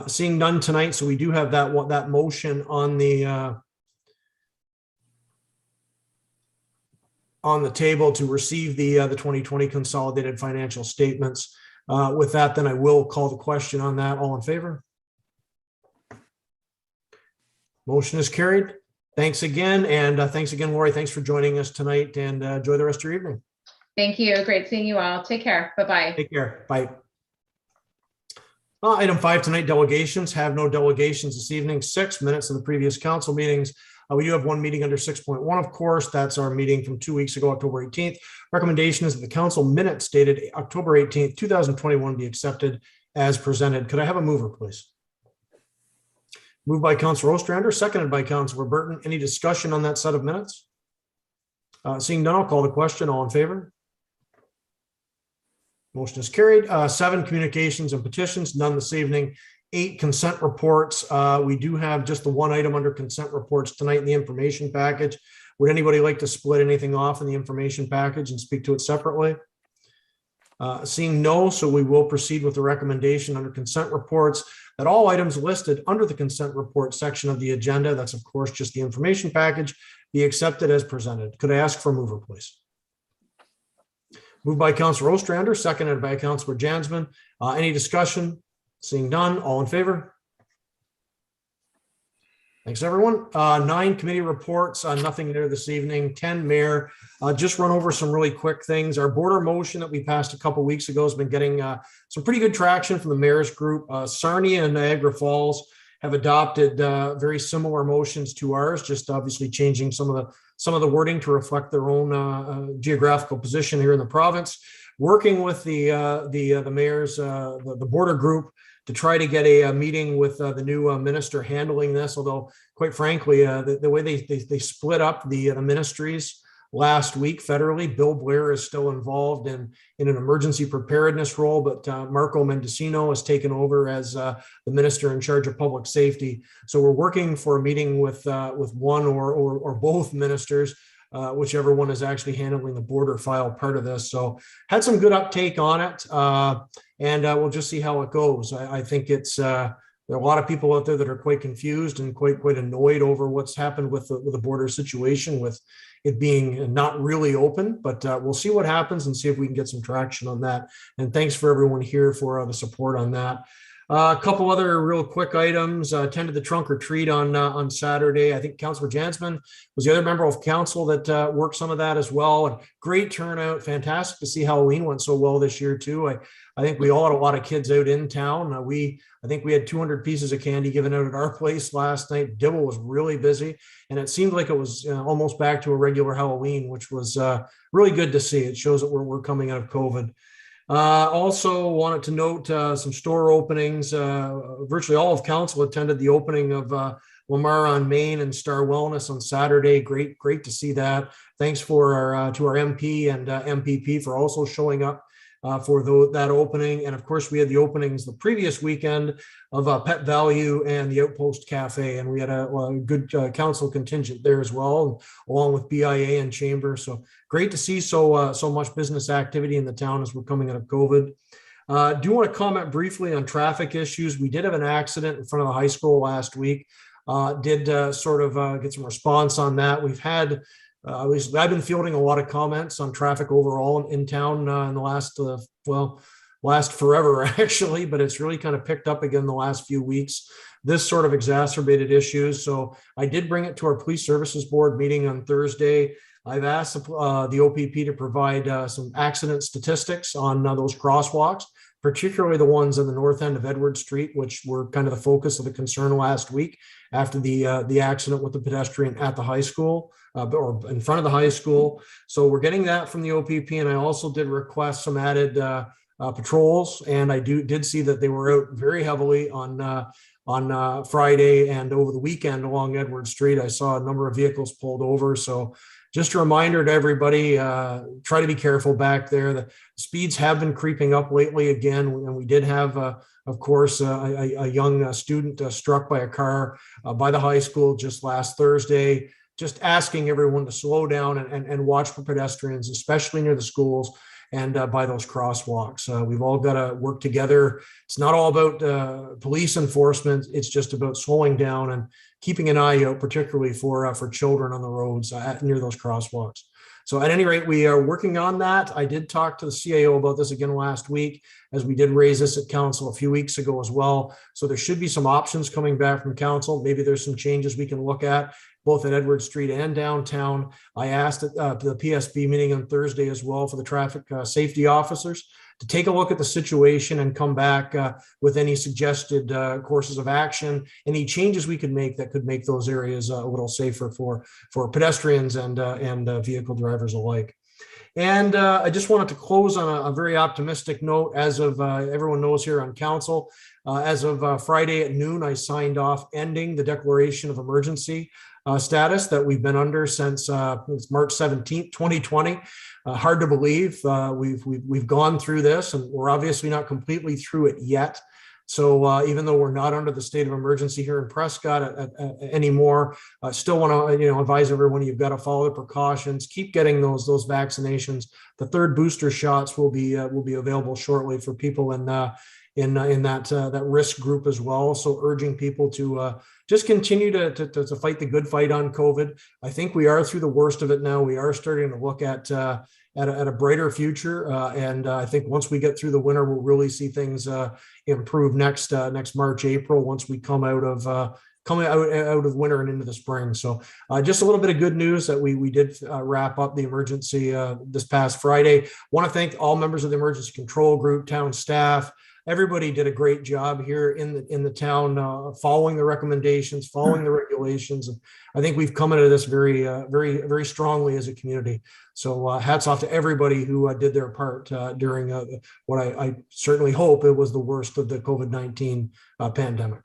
Seeing none tonight, so we do have that motion on the table to receive the 2020 consolidated financial statements. With that, then I will call the question on that. All in favor? Motion is carried. Thanks again. And thanks again, Lori. Thanks for joining us tonight, and enjoy the rest of your evening. Thank you. Great seeing you all. Take care. Bye-bye. Take care. Bye. Item 5 tonight, delegations. Have no delegations this evening. 6 minutes of the previous council meetings. We do have one meeting under 6.1, of course. That's our meeting from 2 weeks ago, October 18th. Recommendation is that the council minutes dated October 18th, 2021 be accepted as presented. Could I have a mover, please? Moved by Councilor Ostrander, seconded by Councilor Burton. Any discussion on that set of minutes? Seeing none, I'll call the question. All in favor? Motion is carried. 7 communications and petitions, none this evening. 8 consent reports. We do have just the one item under consent reports tonight in the information package. Would anybody like to split anything off in the information package and speak to it separately? Seeing no, so we will proceed with the recommendation under consent reports that all items listed under the consent report section of the agenda, that's of course just the information package, be accepted as presented. Could I ask for a mover, please? Moved by Councilor Ostrander, seconded by Councilor Jansman. Any discussion? Seeing none, all in favor? Thanks, everyone. 9 committee reports, nothing there this evening. 10 mayor. Just run over some really quick things. Our border motion that we passed a couple weeks ago has been getting some pretty good traction from the mayor's group. Sarnia and Niagara Falls have adopted very similar motions to ours, just obviously changing some of the wording to reflect their own geographical position here in the province. Working with the mayor's the border group to try to get a meeting with the new minister handling this. Although, quite frankly, the way they split up the ministries last week federally, Bill Blair is still involved in an emergency preparedness role, but Marco Mendocino has taken over as the minister in charge of public safety. So we're working for a meeting with one or both ministers, whichever one is actually handling the border file part of this. So had some good uptake on it, and we'll just see how it goes. I think it's there are a lot of people out there that are quite confused and quite annoyed over what's happened with the border situation, with it being not really open, but we'll see what happens and see if we can get some traction on that. And thanks for everyone here for the support on that. A couple other real quick items. Attended the trunk or treat on Saturday. I think Councilor Jansman was the other member of council that worked some of that as well. And great turnout. Fantastic to see Halloween went so well this year too. I think we all had a lot of kids out in town. I think we had 200 pieces of candy given out at our place last night. Dibble was really busy, and it seemed like it was almost back to a regular Halloween, which was really good to see. It shows that we're coming out of COVID. Also wanted to note some store openings. Virtually all of council attended the opening of Lamar on Main and Star Wellness on Saturday. Great to see that. Thanks for to our MP and MPP for also showing up for that opening. And of course, we had the openings the previous weekend of Pet Value and the Outpost Cafe, and we had a good council contingent there as well, along with BIA and Chamber. So great to see so much business activity in the town as we're coming out of COVID. Do want to comment briefly on traffic issues. We did have an accident in front of the high school last week. Did sort of get some response on that. We've had I've been fielding a lot of comments on traffic overall in town in the last forever actually, but it's really kind of picked up again the last few weeks. This sort of exacerbated issues. So I did bring it to our Police Services Board meeting on Thursday. I've asked the OPP to provide some accident statistics on those crosswalks, particularly the ones on the north end of Edward Street, which were kind of the focus of the concern last week after the accident with the pedestrian at the high school or in front of the high school. So we're getting that from the OPP, and I also did request some added patrols, and I did see that they were out very heavily on Friday and over the weekend along Edward Street. I saw a number of vehicles pulled over. So just a reminder to everybody, try to be careful back there. The speeds have been creeping up lately again, and we did have, of course, a young student struck by a car by the high school just last Thursday. Just asking everyone to slow down and watch for pedestrians, especially near the schools and by those crosswalks. We've all got to work together. It's not all about police enforcement. It's just about slowing down and keeping an eye out, particularly for children on the roads near those crosswalks. So at any rate, we are working on that. I did talk to the CAO about this again last week, as we did raise this at council a few weeks ago as well. So there should be some options coming back from council. Maybe there's some changes we can look at both at Edward Street and downtown. I asked at the PSB meeting on Thursday as well for the traffic safety officers to take a look at the situation and come back with any suggested courses of action, any changes we could make that could make those areas a little safer for pedestrians and vehicle drivers alike. And I just wanted to close on a very optimistic note. As of everyone knows here on council, as of Friday at noon, I signed off ending the declaration of emergency status that we've been under since March 17th, 2020. Hard to believe we've gone through this, and we're obviously not completely through it yet. So even though we're not under the state of emergency here in Prescott anymore, I still want to advise everyone you've got to follow the precautions, keep getting those vaccinations. The third booster shots will be available shortly for people in that risk group as well. So urging people to just continue to fight the good fight on COVID. I think we are through the worst of it now. We are starting to look at a brighter future, and I think once we get through the winter, we'll really see things improve next March, April, once we come out of winter and into the spring. So just a little bit of good news that we did wrap up the emergency this past Friday. Want to thank all members of the emergency control group, town staff. Everybody did a great job here in the town, following the recommendations, following the regulations. And I think we've come into this very, very strongly as a community. So hats off to everybody who did their part during what I certainly hope it was the worst of the COVID-19 pandemic.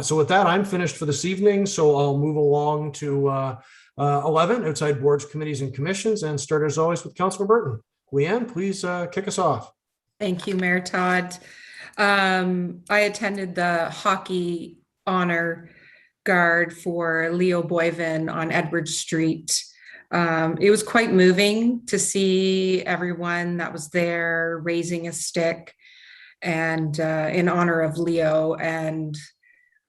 So with that, I'm finished for this evening. So I'll move along to 11, outside boards, committees, and commissions, and start as always with Councilor Burton. Leanne, please kick us off. Thank you, Mayor Todd. I attended the hockey honor guard for Leo Boyven on Edward Street. It was quite moving to see everyone that was there raising a stick and in honor of Leo, and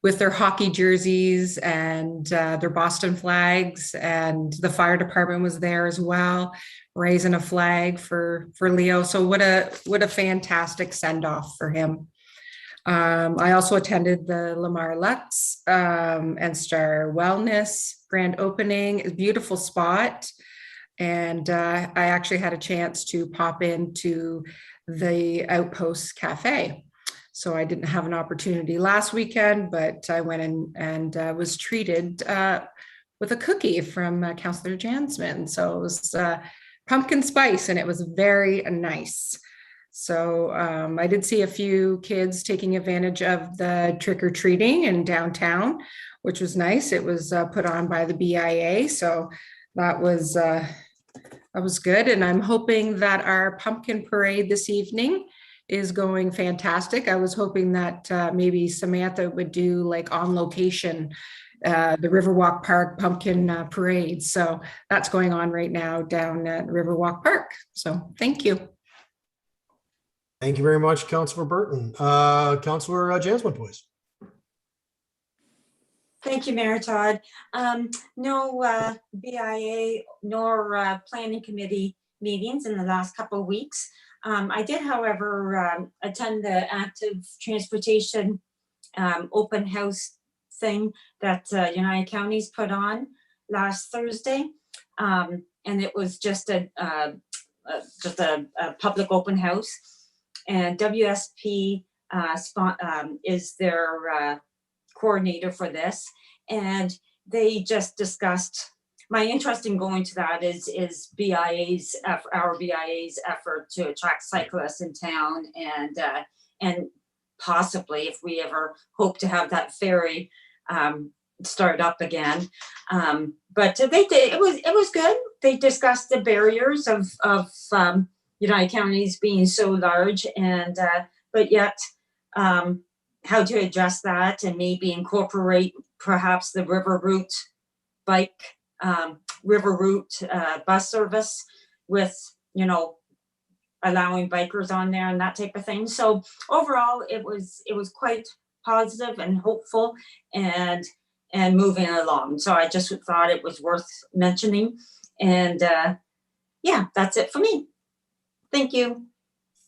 with their hockey jerseys and their Boston flags, and the fire department was there as well, raising a flag for Leo. So what a fantastic send-off for him. I also attended the Lamar Lutz and Star Wellness grand opening, a beautiful spot. And I actually had a chance to pop into the Outpost Cafe. So I didn't have an opportunity last weekend, but I went in and was treated with a cookie from Councillor Jansman. So it was pumpkin spice, and it was very nice. So I did see a few kids taking advantage of the trick or treating in downtown, which was nice. It was put on by the BIA, so that was good. And I'm hoping that our pumpkin parade this evening is going fantastic. I was hoping that maybe Samantha would do like on location the Riverwalk Park pumpkin parade. So that's going on right now down at Riverwalk Park. So thank you. Thank you very much, Councillor Burton. Councillor Jasmine, please. Thank you, Mayor Todd. No BIA nor planning committee meetings in the last couple of weeks. I did, however, attend the active transportation open house thing that United Counties put on last Thursday. And it was just a public open house. And WSP is their coordinator for this. And they just discussed, my interest in going to that is our BIA's effort to attract cyclists in town, and possibly if we ever hope to have that ferry start up again. But it was good. They discussed the barriers of United Counties being so large, and but yet how to address that and maybe incorporate perhaps the river route bus service with, allowing bikers on there and that type of thing. So overall, it was quite positive and hopeful and moving along. So I just thought it was worth mentioning. And yeah, that's it for me. Thank you.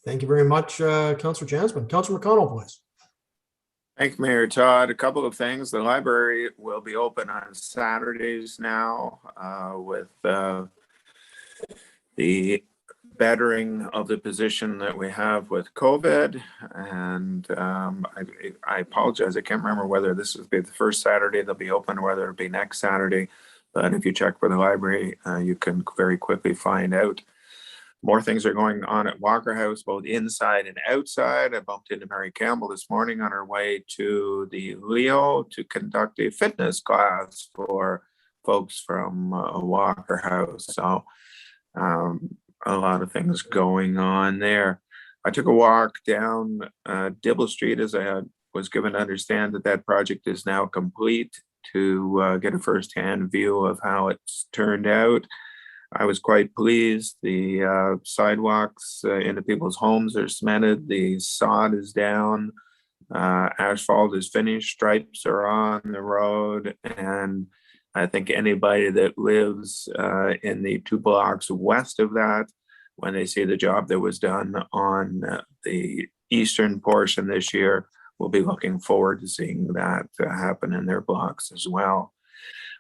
Thank you very much, Councillor Jasmine. Councillor McConnell, please. Thank you, Mayor Todd. A couple of things. The library will be open on Saturdays now with the bettering of the position that we have with COVID. And I apologize. I can't remember whether this will be the first Saturday they'll be open or whether it'll be next Saturday. But if you check for the library, you can very quickly find out. More things are going on at Walker House, both inside and outside. I bumped into Mary Campbell this morning on her way to the Leo to conduct a fitness class for folks from Walker House. So a lot of things going on there. I took a walk down Dibble Street as I was given to understand that project is now complete, to get a firsthand view of how it's turned out. I was quite pleased. The sidewalks into people's homes are cemented. The sod is down. Asphalt is finished. Stripes are on the road. And I think anybody that lives in the 2 blocks west of that, when they see the job that was done on the eastern portion this year, will be looking forward to seeing that happen in their blocks as well.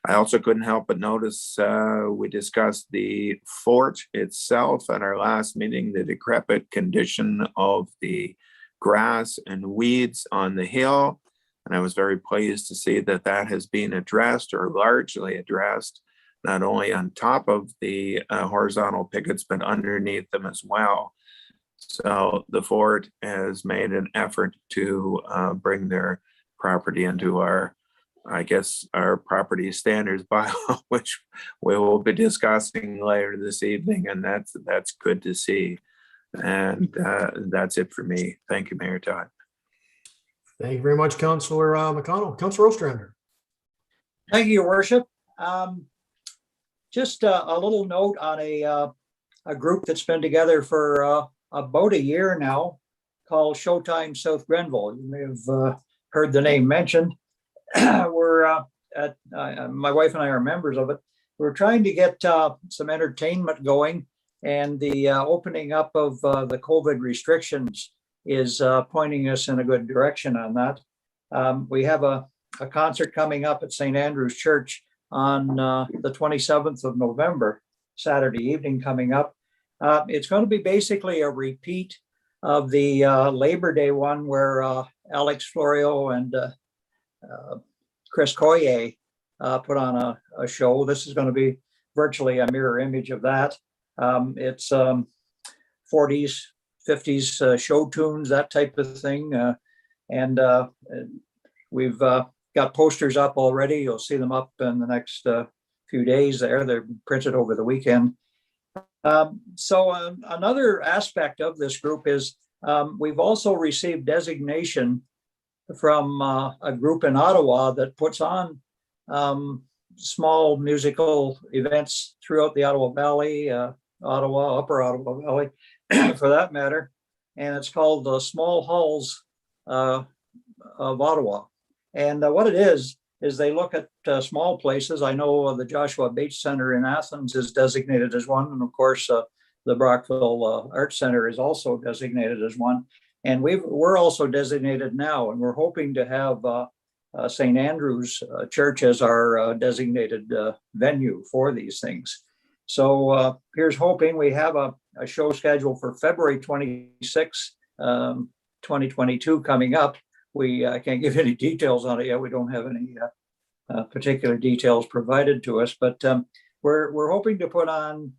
I also couldn't help but notice we discussed the fort itself at our last meeting, the decrepit condition of the grass and weeds on the hill. And I was very pleased to see that has been addressed, or largely addressed, not only on top of the horizontal pickets, but underneath them as well. So the fort has made an effort to bring their property into our property standards bylaw, which we will be discussing later this evening, and that's good to see. And that's it for me. Thank you, Mayor Todd. Thank you very much, Councillor McConnell. Councillor Ostrander. Thank you, Your Worship. Just a little note on a group that's been together for about a year now, called Showtime South Grenville. You may have heard the name mentioned. We're my wife and I are members of it. We're trying to get some entertainment going, and the opening up of the COVID restrictions is pointing us in a good direction on that. We have a concert coming up at St. Andrew's Church on the 27th of November, Saturday evening coming up. It's going to be basically a repeat of the Labor Day one, where Alex Florio and Chris Coyer put on a show. This is going to be virtually a mirror image of that. It's 40s, 50s show tunes, that type of thing. And we've got posters up already. You'll see them up in the next few days there. They're printed over the weekend. So another aspect of this group is we've also received designation from a group in Ottawa that puts on small musical events throughout the Ottawa Valley, Ottawa, Upper Ottawa Valley, for that matter. And it's called the Small Halls of Ottawa. And what it is they look at small places. I know the Joshua Bates Center in Athens is designated as one. And of course, the Brockville Arts Center is also designated as one. And we're also designated now, and we're hoping to have St. Andrew's Church as our designated venue for these things. So here's hoping. We have a show scheduled for February 26, 2022 coming up. We can't give any details on it yet. We don't have any particular details provided to us, but we're hoping to put on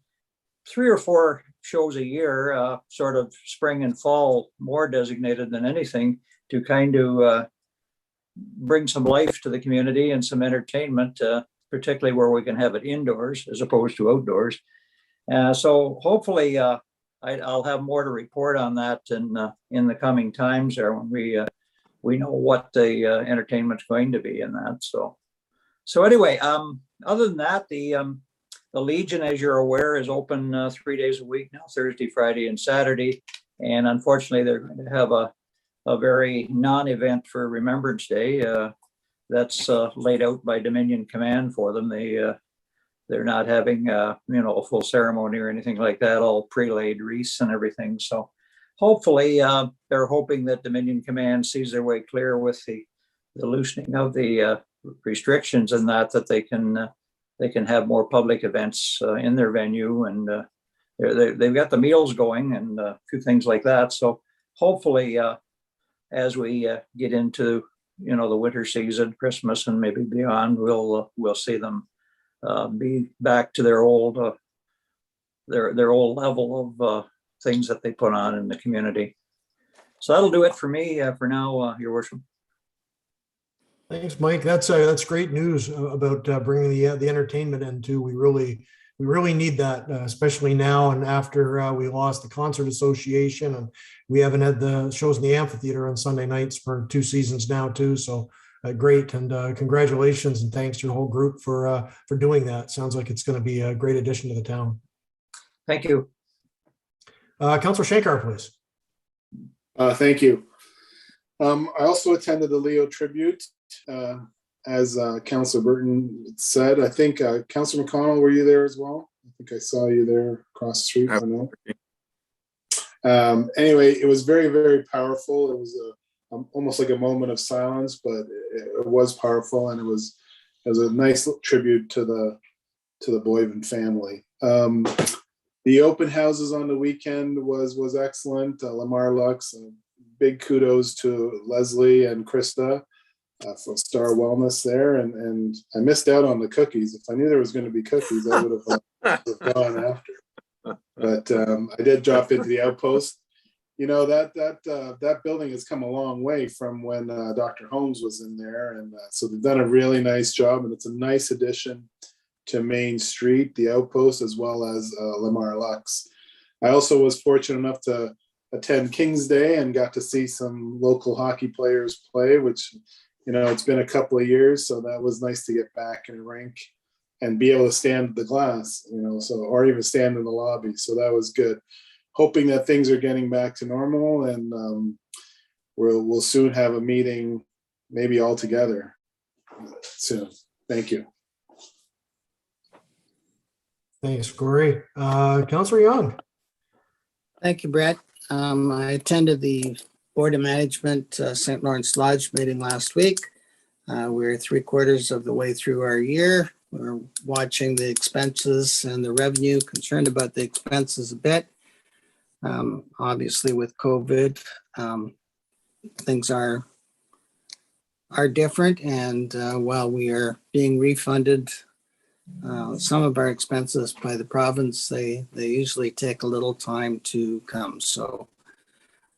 3 or 4 shows a year, sort of spring and fall, more designated than anything, to kind of bring some life to the community and some entertainment, particularly where we can have it indoors as opposed to outdoors. So hopefully I'll have more to report on that in the coming times there when we know what the entertainment's going to be in that. So anyway, other than that, the Legion, as you're aware, is open 3 days a week now, Thursday, Friday, and Saturday. And unfortunately, they're going to have a very non-event for Remembrance Day. That's laid out by Dominion Command for them. They're not having a full ceremony or anything like that, all pre-laid wreaths and everything. So hopefully they're hoping that Dominion Command sees their way clear with the loosening of the restrictions and that they can have more public events in their venue, and they've got the meals going and a few things like that. So hopefully as we get into the winter season, Christmas and maybe beyond, we'll see them be back to their old level of things that they put on in the community. So that'll do it for me for now, Your Worship. Thanks, Mike. That's great news about bringing the entertainment in too. We really need that, especially now and after we lost the Concert Association, and we haven't had the shows in the amphitheater on Sunday nights for 2 seasons now too. So great, and congratulations and thanks to your whole group for doing that. Sounds like it's going to be a great addition to the town. Thank you. Councillor Shankar, please. Thank you. I also attended the Leo tribute. As Councillor Burton said, I think Councillor McConnell, were you there as well? I think I saw you there across the street. I know. Anyway, it was very, very powerful. It was almost like a moment of silence, but it was powerful, and it was a nice tribute to the Boyven family. The open houses on the weekend was excellent. Lamar Lux, big kudos to Leslie and Krista for Star Wellness there, and I missed out on the cookies. If I knew there was going to be cookies, I would have gone after. But I did drop into the Outpost. That building has come a long way from when Dr. Holmes was in there, and so they've done a really nice job, and it's a nice addition to Main Street, the Outpost, as well as Lamar Lux. I also was fortunate enough to attend King's Day and got to see some local hockey players play, which it's been a couple of years, so that was nice to get back in a rink and be able to stand at the glass, or even stand in the lobby. So that was good. Hoping that things are getting back to normal, and we'll soon have a meeting, maybe all together soon. Thank you. Thanks, Corey. Councillor Young. Thank you, Brett. I attended the Board of Management St. Lawrence Lodge meeting last week. We're 3/4 of the way through our year. We're watching the expenses and the revenue, concerned about the expenses a bit. Obviously with COVID, things are different, and while we are being refunded some of our expenses by the province, they usually take a little time to come. So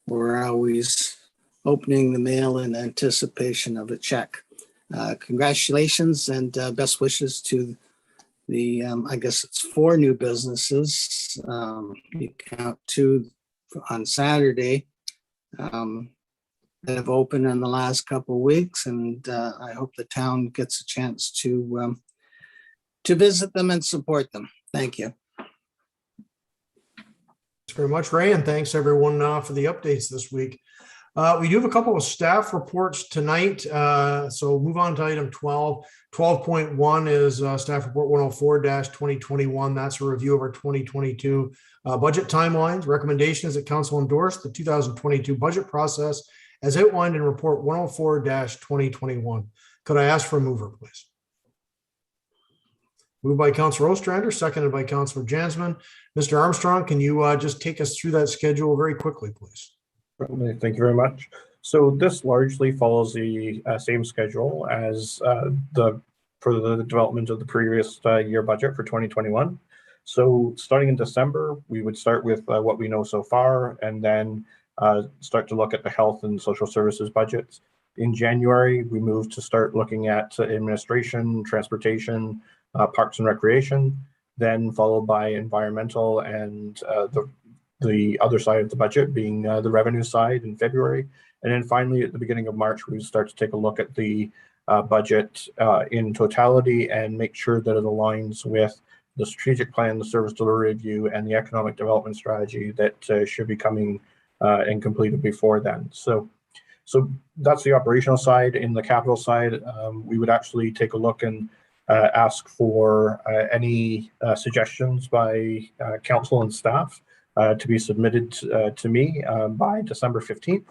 we're always opening the mail in anticipation of a check. Congratulations and best wishes to the, I guess it's 4 new businesses. You count 2 on Saturday that have opened in the last couple of weeks, and I hope the town gets a chance to visit them and support them. Thank you. Thanks very much, Ray, and thanks everyone for the updates this week. We do have a couple of staff reports tonight, so move on to item 12. 12.1 is staff report 104-2021. That's a review of our 2022 budget timelines. Recommendation is that council endorse the 2022 budget process as outlined in report 104-2021. Could I ask for a mover, please? Moved by Councilor Ostrander, seconded by Councilor Jansman. Mr. Armstrong, can you just take us through that schedule very quickly, please? Thank you very much. So this largely follows the same schedule as for the development of the previous year budget for 2021. So starting in December, we would start with what we know so far, and then start to look at the health and social services budgets. In January, we moved to start looking at administration, transportation, parks and recreation, then followed by environmental and the other side of the budget being the revenue side in February. And then finally, at the beginning of March, we start to take a look at the budget in totality and make sure that it aligns with the strategic plan, the service delivery review, and the economic development strategy that should be coming and completed before then. So that's the operational side. In the capital side, we would actually take a look and ask for any suggestions by council and staff to be submitted to me by December 15th.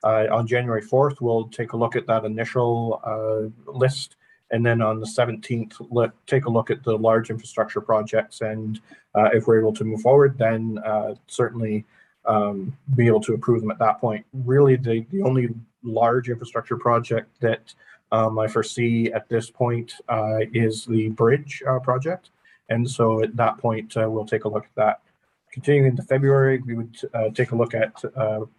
On January 4th, we'll take a look at that initial list. And then on the 17th, take a look at the large infrastructure projects. And if we're able to move forward, then certainly be able to approve them at that point. Really, the only large infrastructure project that I foresee at this point is the bridge project. And so at that point, we'll take a look at that. Continuing into February, we would take a look at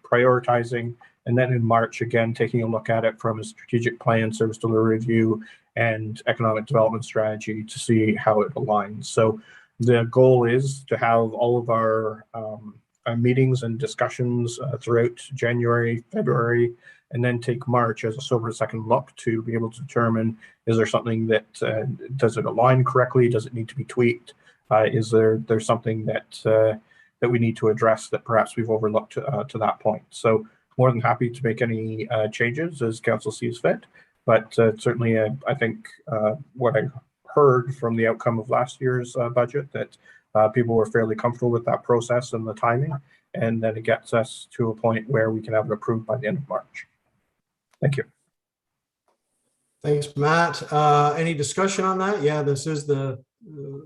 prioritizing, and then in March, again, taking a look at it from a strategic plan, service delivery review, and economic development strategy to see how it aligns. So the goal is to have all of our meetings and discussions throughout January, February, and then take March as a sober second look to be able to determine, is there something that, does it align correctly? Does it need to be tweaked? Is there's something that we need to address that perhaps we've overlooked to that point? So more than happy to make any changes as council sees fit. But certainly, I think what I heard from the outcome of last year's budget, that people were fairly comfortable with that process and the timing, and then it gets us to a point where we can have it approved by the end of March. Thank you. Thanks, Matt. Any discussion on that? Yeah, this is the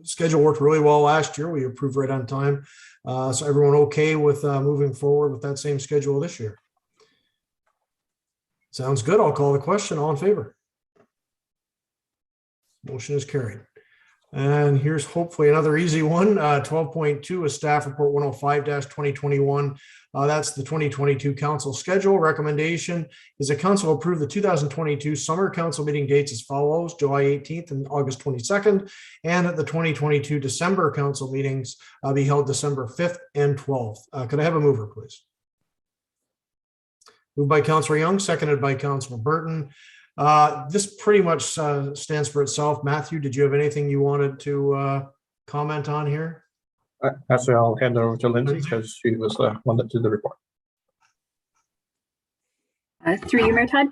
schedule worked really well last year. We approved right on time. So everyone okay with moving forward with that same schedule this year? Sounds good. I'll call the question. All in favor? Motion is carried. And here's hopefully another easy one. 12.2 is staff report 105-2021. That's the 2022 council schedule. Recommendation is that council approve the 2022 summer council meeting dates as follows: July 18th and August 22nd, and that the 2022 December council meetings be held December 5th and 12th. Could I have a mover, please? Moved by Councilor Young, seconded by Councilor Burton. This pretty much stands for itself. Matthew, did you have anything you wanted to comment on here? Actually, I'll hand it over to Lindsay because she was the one that did the report. Through you, Mayor Todd.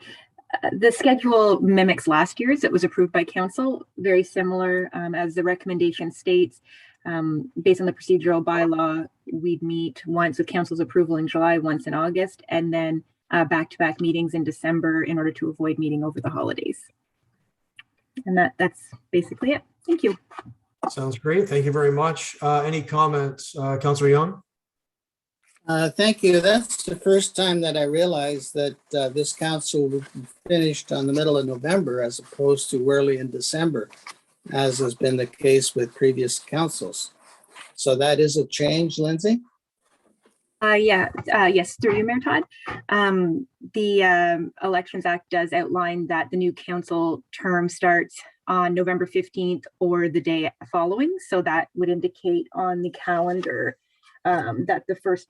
The schedule mimics last year's. It was approved by council, very similar as the recommendation states. Based on the procedural bylaw, we'd meet once with council's approval in July, once in August, and then back-to-back meetings in December in order to avoid meeting over the holidays. And that's basically it. Thank you. Sounds great. Thank you very much. Any comments, Councilor Young? Thank you. That's the first time that I realized that this council finished on the middle of November as opposed to early in December, as has been the case with previous councils. So that is a change, Lindsay? Yes, through you, Mayor Todd. The Elections Act does outline that the new council term starts on November 15th or the day following. So that would indicate on the calendar that the first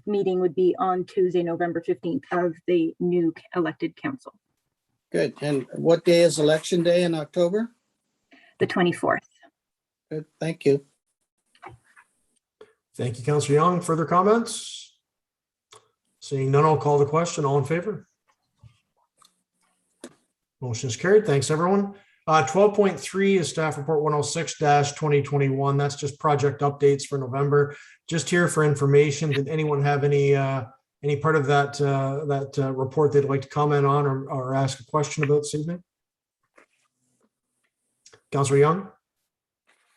meeting would be on Tuesday, November 15th of the new elected council. Good. And what day is election day in October? The 24th. Good. Thank you. Thank you, Councillor Young. Further comments? Seeing none, I'll call the question. All in favor? Motion is carried. Thanks, everyone. 12.3 is staff report 106-2021. That's just project updates for November. Just here for information. Did anyone have any part of that report they'd like to comment on or ask a question about this evening? Councillor Young?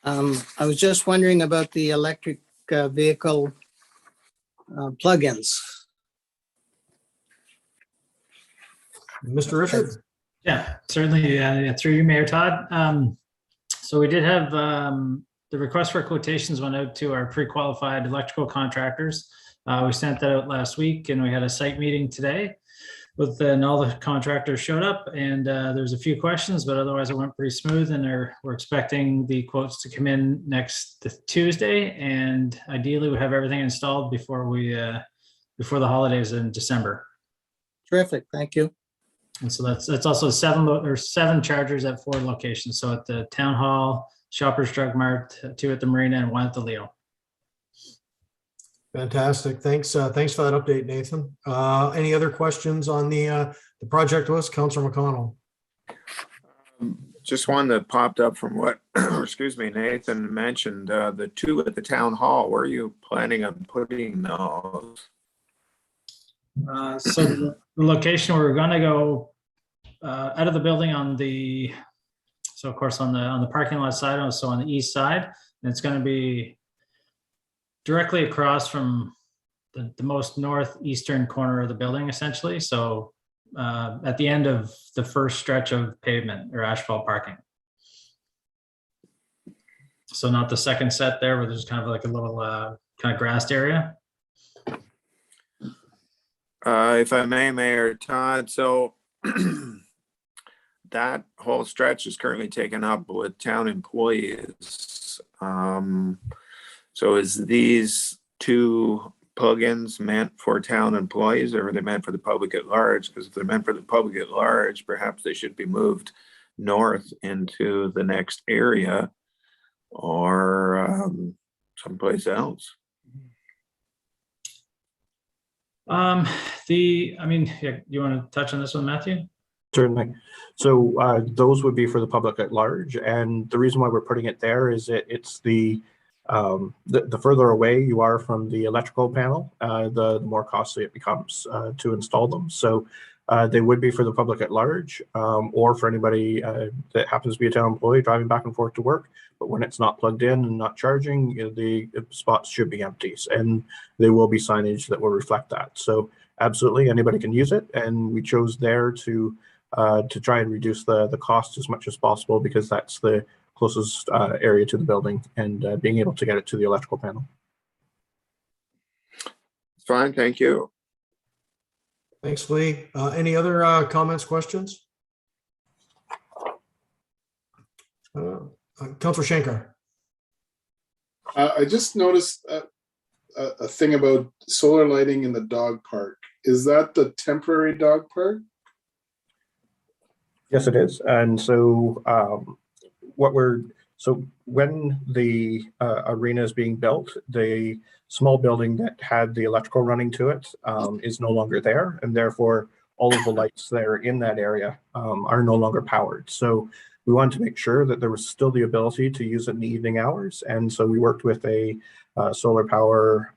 I was just wondering about the electric vehicle plugins. Mr. Richard? Yeah, certainly. Through you, Mayor Todd. So we did have the request for quotations went out to our pre-qualified electrical contractors. We sent that out last week, and we had a site meeting today and all the contractors showed up, and there's a few questions, but otherwise it went pretty smooth, and we're expecting the quotes to come in next Tuesday, and ideally we have everything installed before the holidays in December. Terrific. Thank you. And so that's also seven chargers at 4 locations. So at the Town Hall, Shoppers Drug Mart, 2 at the Marina, and 1 at the Leo. Fantastic. Thanks for that update, Nathan. Any other questions on the project list? Councillor McConnell. Just one that popped up from what, excuse me, Nathan mentioned, the 2 at the Town Hall. Where are you planning on putting those? So the location we're going to go out of the building of course on the parking lot side, so on the east side, and it's going to be directly across from the most northeastern corner of the building, essentially. So at the end of the first stretch of pavement or asphalt parking. So not the second set there where there's kind of like a little kind of grassed area. If I may, Mayor Todd, so that whole stretch is currently taken up with town employees. So is these 2 plugins meant for town employees, or are they meant for the public at large? Because if they're meant for the public at large, perhaps they should be moved north into the next area or someplace else. You want to touch on this one, Matthew? Certainly. So those would be for the public at large, and the reason why we're putting it there is it's the further away you are from the electrical panel, the more costly it becomes to install them. So they would be for the public at large, or for anybody that happens to be a town employee driving back and forth to work. But when it's not plugged in and not charging, the spots should be empty, and there will be signage that will reflect that. So absolutely, anybody can use it, and we chose there to try and reduce the cost as much as possible, because that's the closest area to the building, and being able to get it to the electrical panel. Fine, thank you. Thanks, Lee. Any other comments, questions? Councillor Shankar. I just noticed a thing about solar lighting in the dog park. Is that the temporary dog park? Yes, it is. And so when the arena is being built, the small building that had the electrical running to it is no longer there, and therefore all of the lights there in that area are no longer powered. So we wanted to make sure that there was still the ability to use it in the evening hours, and so we worked with a solar power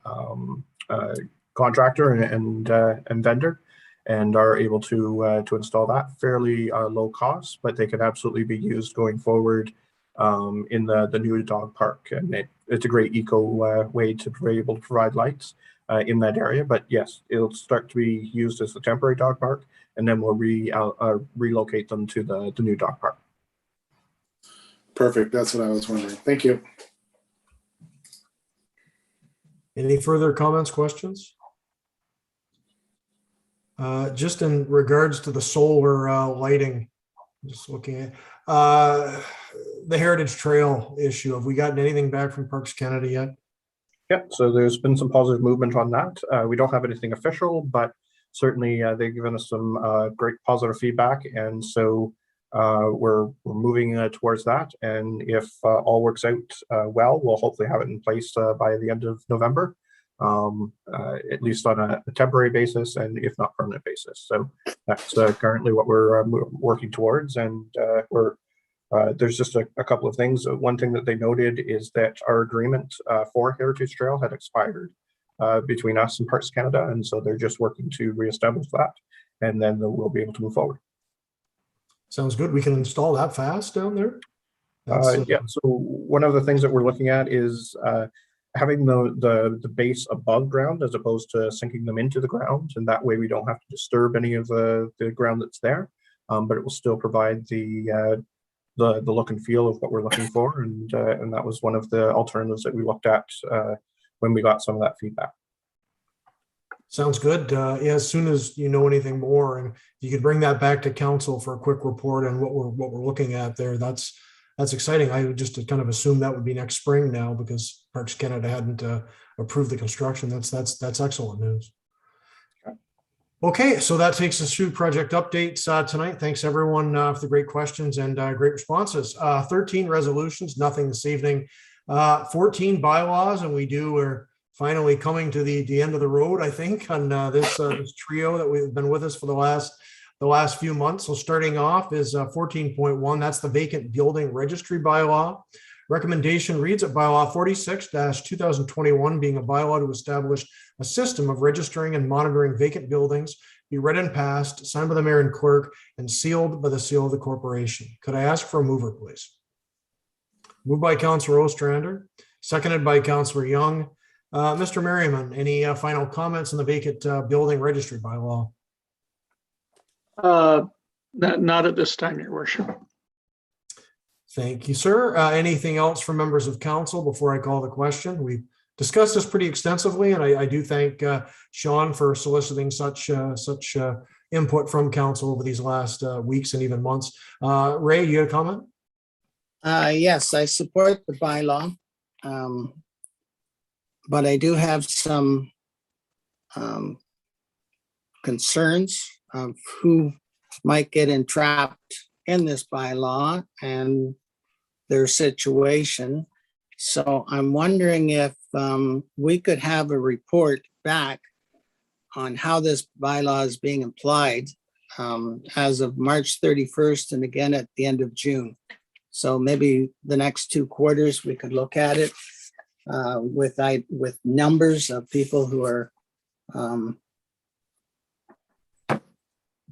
contractor and vendor, and are able to install that fairly low cost, but they can absolutely be used going forward in the new dog park, and it's a great eco way to be able to provide lights in that area. But yes, it'll start to be used as the temporary dog park, and then we'll relocate them to the new dog park. Perfect. That's what I was wondering. Thank you. Any further comments, questions? Just in regards to the solar lighting, just looking at the Heritage Trail issue. Have we gotten anything back from Parks Canada yet? Yeah, so there's been some positive movement on that. We don't have anything official, but certainly they've given us some great positive feedback, and so we're moving towards that. And if all works out well, we'll hopefully have it in place by the end of November, at least on a temporary basis, and if not permanent basis. So that's currently what we're working towards, and there's just a couple of things. One thing that they noted is that our agreement for Heritage Trail had expired between us and Parks Canada, and so they're just working to reestablish that, and then we'll be able to move forward. Sounds good. We can install that fast down there. Yeah, so one of the things that we're looking at is having the base above ground as opposed to sinking them into the ground, and that way we don't have to disturb any of the ground that's there, but it will still provide the look and feel of what we're looking for, and that was one of the alternatives that we looked at when we got some of that feedback. Sounds good. Yeah, as soon as you know anything more, and you could bring that back to council for a quick report on what we're looking at there. That's exciting. I would just kind of assume that would be next spring now, because Parks Canada hadn't approved the construction. That's excellent news. Okay, so that takes us through project updates tonight. Thanks everyone for the great questions and great responses. 13 resolutions, nothing this evening. 14 bylaws, and we're finally coming to the end of the road, I think, on this trio that we've been with us for the last few months. So starting off is 14.1. That's the vacant building registry bylaw. Recommendation reads that bylaw 46-2021, being a bylaw to establish a system of registering and monitoring vacant buildings, be read and passed, signed by the mayor and clerk, and sealed by the seal of the corporation. Could I ask for a mover, please? Moved by Councillor Ostrander, seconded by Councillor Young. Mr. Merriman, any final comments on the vacant building registry bylaw? Not at this time, Your Worship. Thank you, sir. Anything else from members of council before I call the question? We discussed this pretty extensively, and I do thank Sean for soliciting such input from council over these last weeks and even months. Ray, you have a comment? Yes, I support the bylaw, but I do have some concerns of who might get entrapped in this bylaw and their situation. So I'm wondering if we could have a report back on how this bylaw is being applied as of March 31st and again at the end of June. So maybe the next 2 quarters we could look at it with numbers of people who are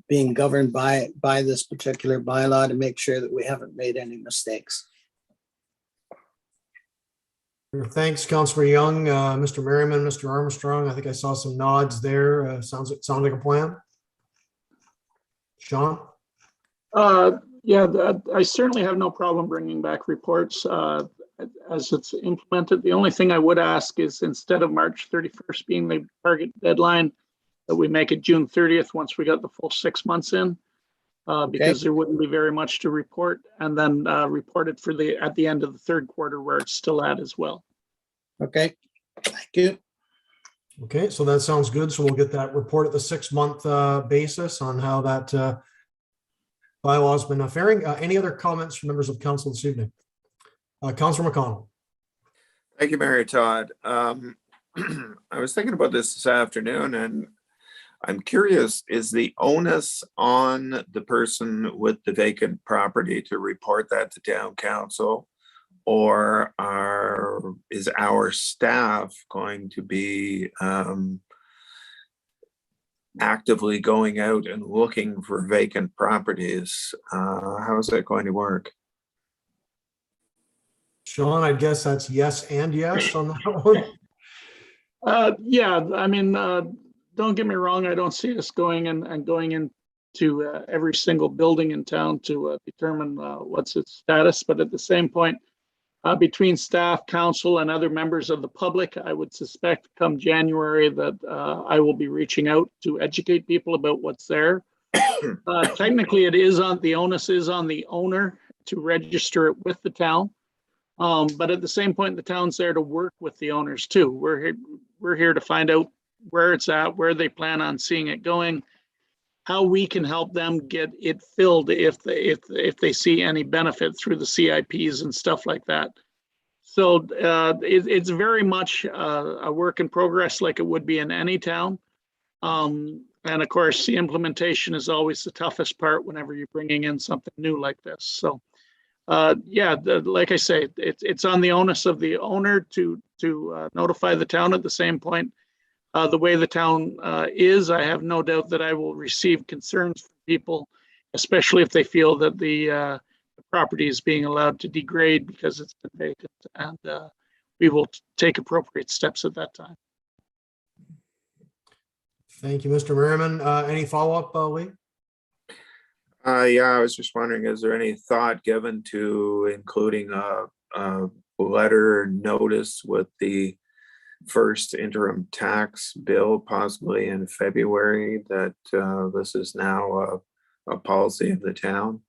being governed by this particular bylaw to make sure that we haven't made any mistakes. Thanks, Councillor Young. Mr. Merriman, Mr. Armstrong, I think I saw some nods there. Sounds like a plan. Sean? Yeah, I certainly have no problem bringing back reports as it's implemented. The only thing I would ask is, instead of March 31st being the target deadline, that we make it June 30th once we got the full 6 months in, because there wouldn't be very much to report, and then report it at the end of the 3rd quarter where it's still at as well. Okay, thank you. Okay, so that sounds good. So we'll get that report at the 6-month basis on how that bylaw has been faring. Any other comments from members of council this evening? Councillor McConnell. Thank you, Mayor Todd. I was thinking about this afternoon, and I'm curious, is the onus on the person with the vacant property to report that to town council, or is our staff going to be actively going out and looking for vacant properties? How is that going to work? Sean, I guess that's yes and yes on that one. Yeah, I mean, don't get me wrong. I don't see us going into every single building in town to determine what's its status. But at the same point, between staff, council, and other members of the public. I would suspect come January that I will be reaching out to educate people about what's there. Technically, the onus is on the owner to register it with the town. But at the same point, the town's there to work with the owners too. We're here to find out where it's at, where they plan on seeing it going, how we can help them get it filled if they see any benefit through the CIPs and stuff like that. So it's very much a work in progress, like it would be in any town. And of course, the implementation is always the toughest part whenever you're bringing in something new like this. So like I say, it's on the onus of the owner to notify the town. At the same point, the way the town is, I have no doubt that I will receive concerns from people, especially if they feel that the property is being allowed to degrade because it's been vacant, and we will take appropriate steps at that time. Thank you, Mr. Merriman. Any follow-up, Lee? Yeah, I was just wondering, is there any thought given to including a letter notice with the first interim tax bill possibly in February that this is now a policy of the town?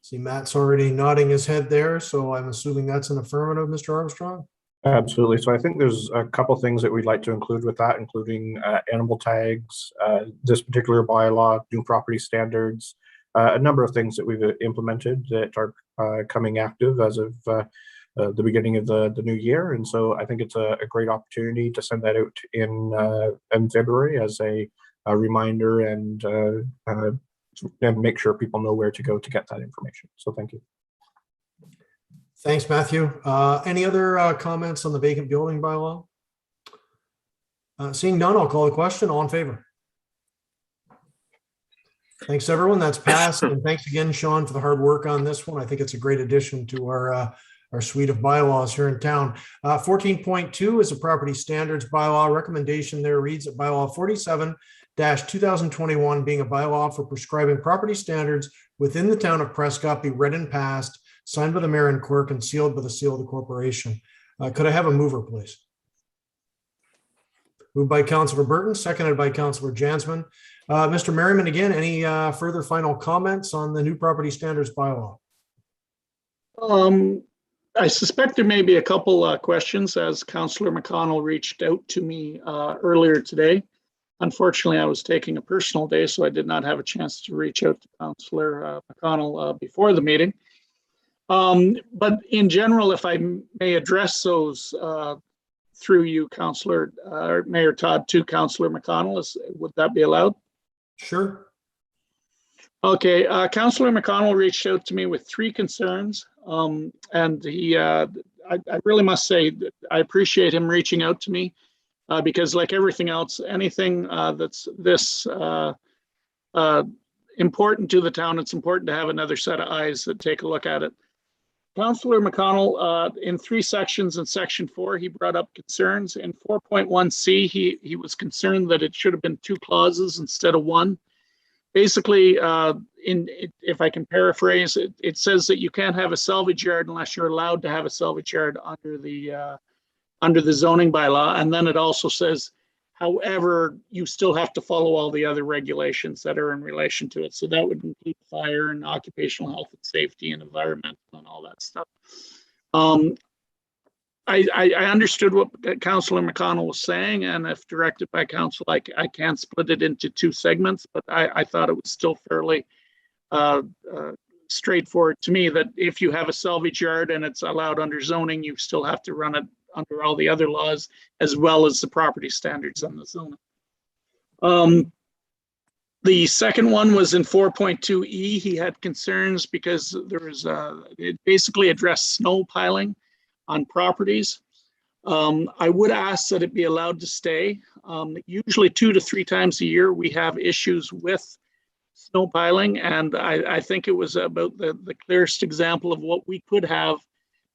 See, Matt's already nodding his head there, so I'm assuming that's an affirmative, Mr. Armstrong? Absolutely. So I think there's a couple things that we'd like to include with that, including animal tags, this particular bylaw, new property standards, a number of things that we've implemented that are coming active as of the beginning of the new year. And so I think it's a great opportunity to send that out in February as a reminder and make sure people know where to go to get that information. So thank you. Thanks, Matthew. Any other comments on the vacant building bylaw? Seeing none, I'll call the question. All in favor? Thanks, everyone. That's passed. And thanks again, Sean, for the hard work on this one. I think it's a great addition to our suite of bylaws here in town. 14.2 is a property standards bylaw. Recommendation there reads that bylaw 47-2021 being a bylaw for prescribing property standards within the town of Prescott be read and passed, signed by the mayor and clerk, and sealed by the seal of the corporation. Could I have a mover, please? Moved by Councillor Burton, seconded by Councillor Jansman. Mr. Merriman, again, any further final comments on the new property standards bylaw? I suspect there may be a couple questions, as Councillor McConnell reached out to me earlier today. Unfortunately, I was taking a personal day, so I did not have a chance to reach out to Councillor McConnell before the meeting. But in general, if I may address those through you, Councillor, Mayor Todd, to Councillor McConnell, would that be allowed? Sure. Okay, Councillor McConnell reached out to me with 3 concerns, and he, I really must say that I appreciate him reaching out to me because, like everything else, anything that's this important to the town, it's important to have another set of eyes that take a look at it. Councillor McConnell, in 3 sections, in section 4, he brought up concerns. In 4.1C, he was concerned that it should have been 2 clauses instead of 1. Basically, if I can paraphrase, it says that you can't have a salvage yard unless you're allowed to have a salvage yard under the zoning bylaw. And then it also says, however, you still have to follow all the other regulations that are in relation to it. So that would include fire and occupational health and safety and environmental and all that stuff. I understood what Councillor McConnell was saying, and if directed by council, I can split it into 2 segments, but I thought it was still fairly straightforward to me that if you have a salvage yard and it's allowed under zoning, you still have to run it under all the other laws, as well as the property standards on the zoning. The second one was in 4.2E. He had concerns because there was, it basically addressed snow piling on properties. I would ask that it be allowed to stay. Usually 2 to 3 times a year, we have issues with snow piling, and I think it was about the clearest example of what we could have,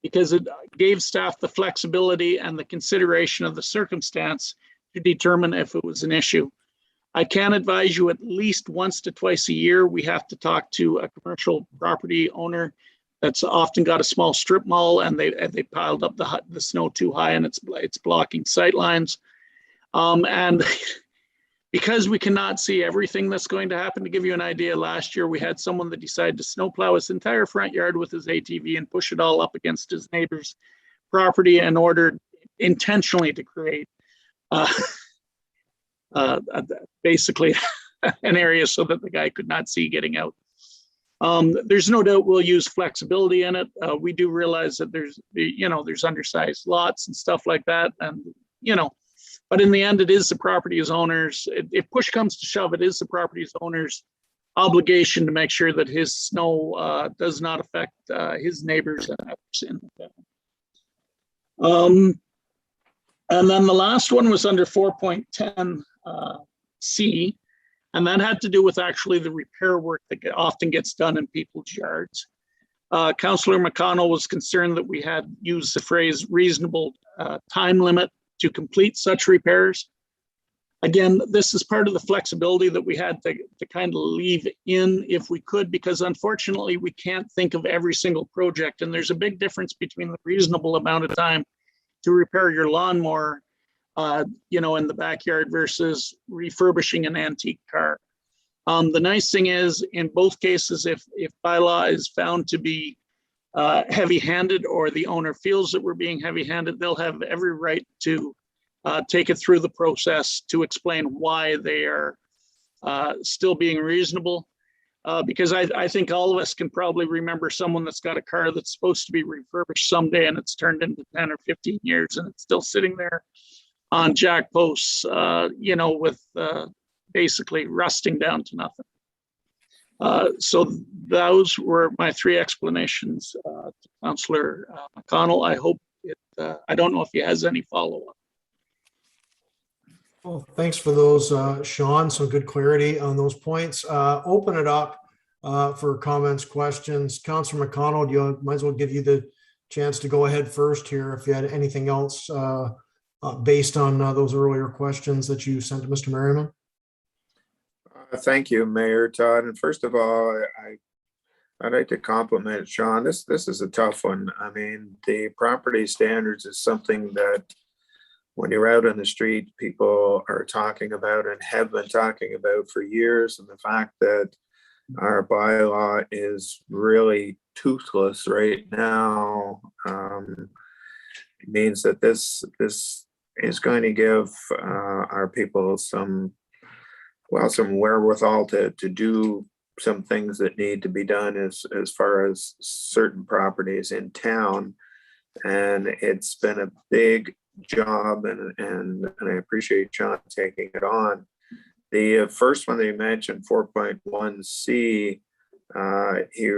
because it gave staff the flexibility and the consideration of the circumstance to determine if it was an issue. I can advise you at least once to twice a year, we have to talk to a commercial property owner that's often got a small strip mall, and they piled up the snow too high, and it's blocking sight lines. And because we cannot see everything that's going to happen, to give you an idea, last year we had someone that decided to snowplow his entire front yard with his ATV and push it all up against his neighbor's property in order intentionally to create basically an area so that the guy could not see getting out. There's no doubt we'll use flexibility in it. We do realize that there's undersized lots and stuff like that, and but in the end, it is the property's owners. If push comes to shove, it is the property's owner's obligation to make sure that his snow does not affect his neighbors. And then the last one was under 4.10 C, and that had to do with actually the repair work that often gets done in people's yards. Councillor McConnell was concerned that we had used the phrase reasonable time limit to complete such repairs. Again, this is part of the flexibility that we had to kind of leave in if we could, because unfortunately we can't think of every single project, and there's a big difference between the reasonable amount of time to repair your lawnmower in the backyard versus refurbishing an antique car. The nice thing is, in both cases, if bylaw is found to be heavy-handed, or the owner feels that we're being heavy-handed, they'll have every right to take it through the process to explain why they are still being reasonable. Because I think all of us can probably remember someone that's got a car that's supposed to be refurbished someday, and it's turned into 10 or 15 years, and it's still sitting there on jack posts, with basically rusting down to nothing. So those were my three explanations to Councillor McConnell. I hope I don't know if he has any follow-up. Well, thanks for those, Sean. Some good clarity on those points. Open it up for comments, questions. Councillor McConnell, might as well give you the chance to go ahead first here if you had anything else based on those earlier questions that you sent to Mr. Merriman. Thank you, Mayor Todd. And first of all, I'd like to compliment Sean. This is a tough one. I mean, the property standards is something that when you're out on the street, people are talking about and have been talking about for years. And the fact that our bylaw is really toothless right now means that this is going to give our people some wherewithal to do some things that need to be done as far as certain properties in town. And it's been a big job, and I appreciate John taking it on. The first one that you mentioned, 4.1C, he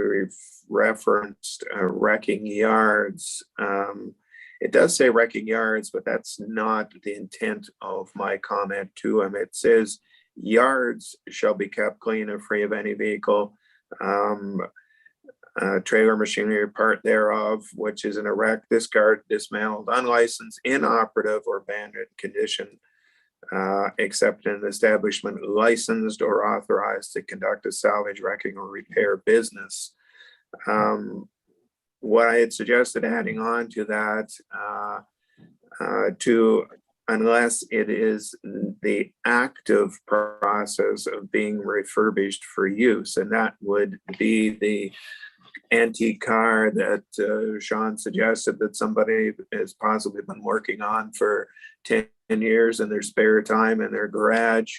referenced wrecking yards. It does say wrecking yards, but that's not the intent of my comment to him. It says yards shall be kept clean and free of any vehicle, trailer, machinery, part thereof, which is an erect, discarded, dismantled, unlicensed, inoperative, or abandoned condition, except in an establishment licensed or authorized to conduct a salvage, wrecking, or repair business. What I had suggested adding on to that, unless it is the active process of being refurbished for use, and that would be the antique car that Sean suggested that somebody has possibly been working on for 10 years in their spare time in their garage.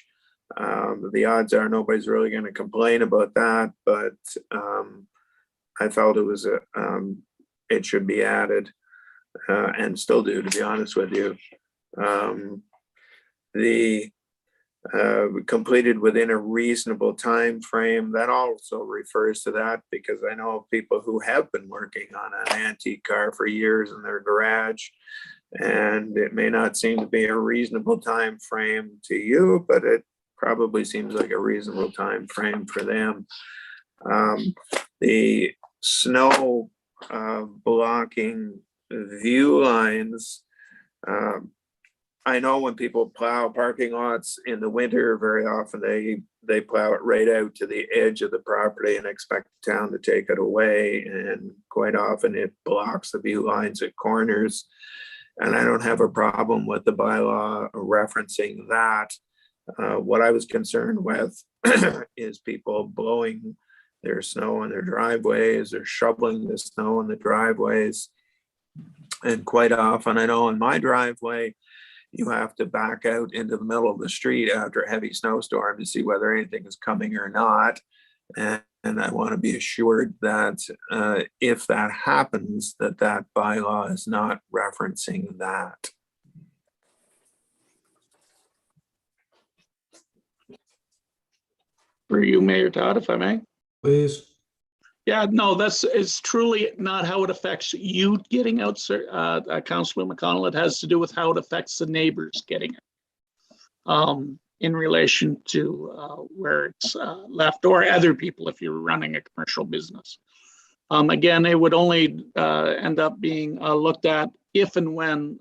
The odds are nobody's really going to complain about that, but I felt it was it should be added, and still do, to be honest with you. The completed within a reasonable time frame, that also refers to that, because I know people who have been working on an antique car for years in their garage, and it may not seem to be a reasonable time frame to you, but it probably seems like a reasonable time frame for them. The snow blocking view lines, I know when people plow parking lots in the winter, very often they plow it right out to the edge of the property and expect the town to take it away. And quite often it blocks the view lines at corners. And I don't have a problem with the bylaw referencing that. What I was concerned with is people blowing their snow in their driveways or shoveling the snow in the driveways. And quite often, I know in my driveway, you have to back out into the middle of the street after a heavy snowstorm to see whether anything is coming or not. And I want to be assured that if that happens, that bylaw is not referencing that. For you, Mayor Todd, if I may. Please. Yeah, no, it's truly not how it affects you getting out, Councilor McConnell. It has to do with how it affects the neighbors getting it in relation to where it's left, or other people if you're running a commercial business. Again, it would only end up being looked at if and when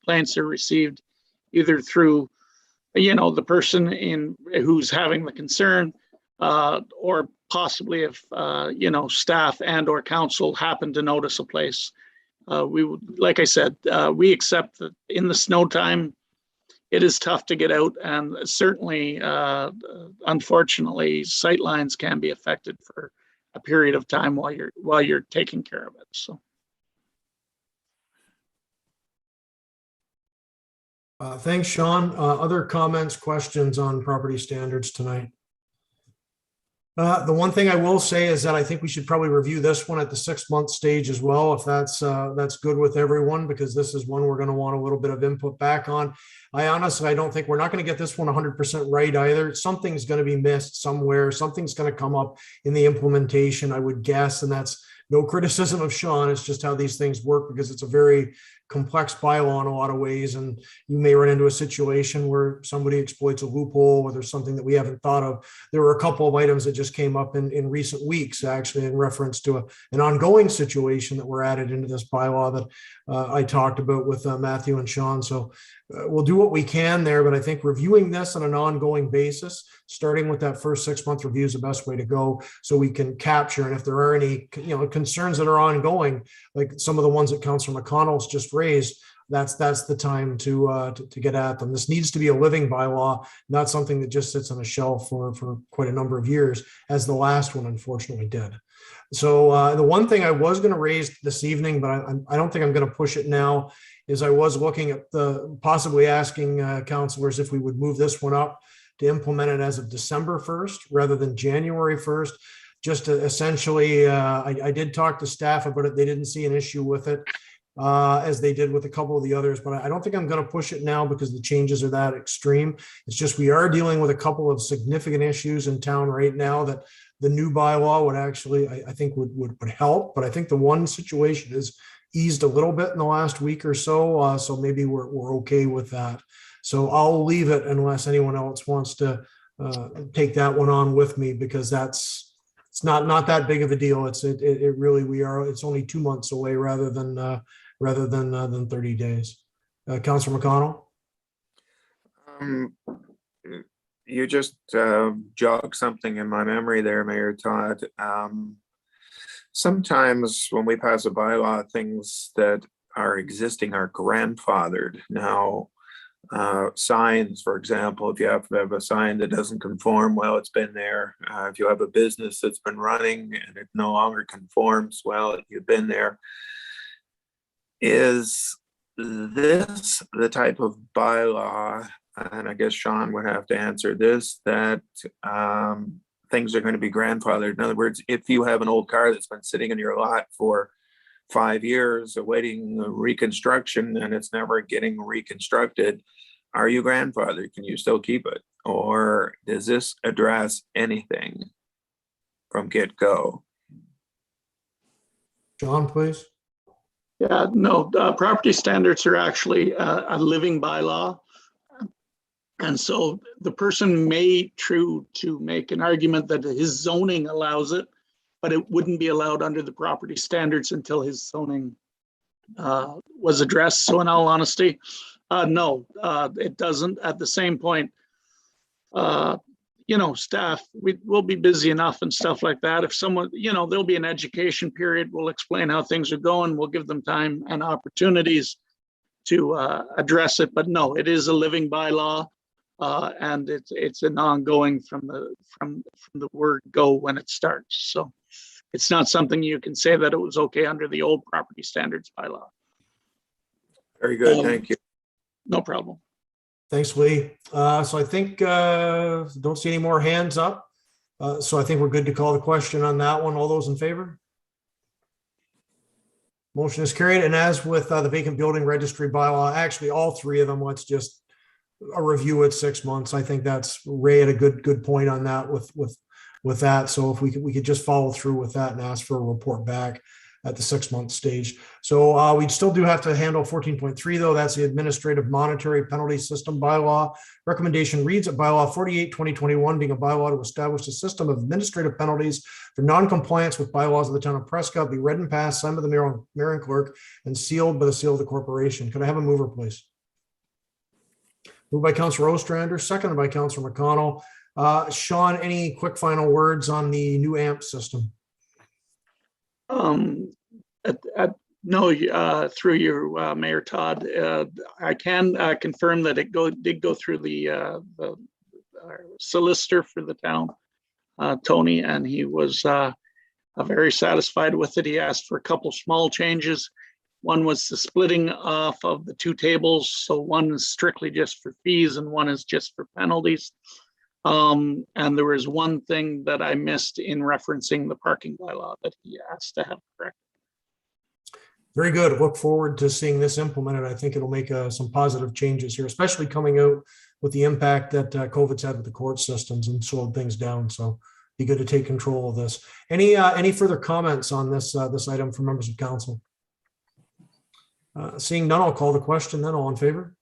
complaints are received, either through, the person who's having the concern, or possibly if staff and or council happen to notice a place. We would, like I said, we accept that in the snow time, it is tough to get out, and certainly, unfortunately, sight lines can be affected for a period of time while you're taking care of it. So. Thanks, Sean. Other comments, questions on property standards tonight? The one thing I will say is that I think we should probably review this one at the 6-month stage as well, if that's good with everyone, because this is one we're going to want a little bit of input back on. I don't think we're not going to get this one 100% right either. Something's going to be missed somewhere. Something's going to come up in the implementation, I would guess, and that's no criticism of Sean. It's just how these things work, because it's a very complex bylaw in a lot of ways, and you may run into a situation where somebody exploits a loophole, or there's something that we haven't thought of. There were a couple of items that just came up in recent weeks, actually, in reference to an ongoing situation that were added into this bylaw that I talked about with Matthew and Sean. So we'll do what we can there, but I think reviewing this on an ongoing basis, starting with that first 6-month review, is the best way to go, so we can capture. And if there are any concerns that are ongoing, like some of the ones that Councillor McConnell's just raised, that's the time to get at them. This needs to be a living bylaw, not something that just sits on a shelf for quite a number of years, as the last one unfortunately did. So the one thing I was going to raise this evening, but I don't think I'm going to push it now, is I was looking at possibly asking councillors if we would move this one up to implement it as of December 1st rather than January 1st. Just to essentially, I did talk to staff about it. They didn't see an issue with it, as they did with a couple of the others, but I don't think I'm going to push it now because the changes are that extreme. It's just we are dealing with a couple of significant issues in town right now that the new bylaw would actually, I think, would help. But I think the one situation is eased a little bit in the last week or so, so maybe we're okay with that. So I'll leave it unless anyone else wants to take that one on with me, because it's not that big of a deal. It's only 2 months away rather than 30 days. Councillor McConnell. You just jogged something in my memory there, Mayor Todd. Sometimes when we pass a bylaw, things that are existing are grandfathered. Now, signs, for example, if you have to have a sign that doesn't conform, well, it's been there. If you have a business that's been running and it no longer conforms, well, you've been there. Is this the type of bylaw, and I guess Sean would have to answer this, that things are going to be grandfathered? In other words, if you have an old car that's been sitting in your lot for 5 years awaiting reconstruction and it's never getting reconstructed, are you grandfathered? Can you still keep it? Or does this address anything from get-go? John, please. Yeah, no, property standards are actually a living bylaw. And so the person may choose to make an argument that his zoning allows it, but it wouldn't be allowed under the property standards until his zoning was addressed. So in all honesty, No, it doesn't. At the same point, staff, we'll be busy enough and stuff like that. If someone, there'll be an education period. We'll explain how things are going. We'll give them time and opportunities to address it. But no, it is a living bylaw, and it's an ongoing from the word go when it starts. So it's not something you can say that it was okay under the old property standards bylaw. Very good, thank you. No problem. Thanks, Lee. So I think, don't see any more hands up. So I think we're good to call the question on that one. All those in favor? Motion is carried. And as with the vacant building registry bylaw, actually all three of them, let's just a review at 6 months. I think that's Ray had a good point on that with that. So if we could just follow through with that and ask for a report back at the 6 month stage. So we still do have to handle 14.3 though. That's the administrative monetary penalty system bylaw. Recommendation reads that bylaw 48/2021 being a bylaw to establish a system of administrative penalties for non-compliance with bylaws of the town of Prescott be read and passed, signed by the mayor and clerk, and sealed by the seal of the corporation. Could I have a mover, please? Moved by Councillor Ostrander, seconded by Councillor McConnell. Sean, any quick final words on the new AMP system? No, through you, Mayor Todd, I can confirm that it did go through the solicitor for the town, Tony, and he was very satisfied with it. He asked for a couple small changes. One was the splitting off of the two tables. So one is strictly just for fees and one is just for penalties. And there was one thing that I missed in referencing the parking bylaw that he asked to have corrected. Very good. Look forward to seeing this implemented. I think it'll make some positive changes here, especially coming out with the impact that COVID's had with the court systems and slowed things down. So be good to take control of this. Any further comments on this item from members of council? Seeing none, I'll call the question then. All in favor?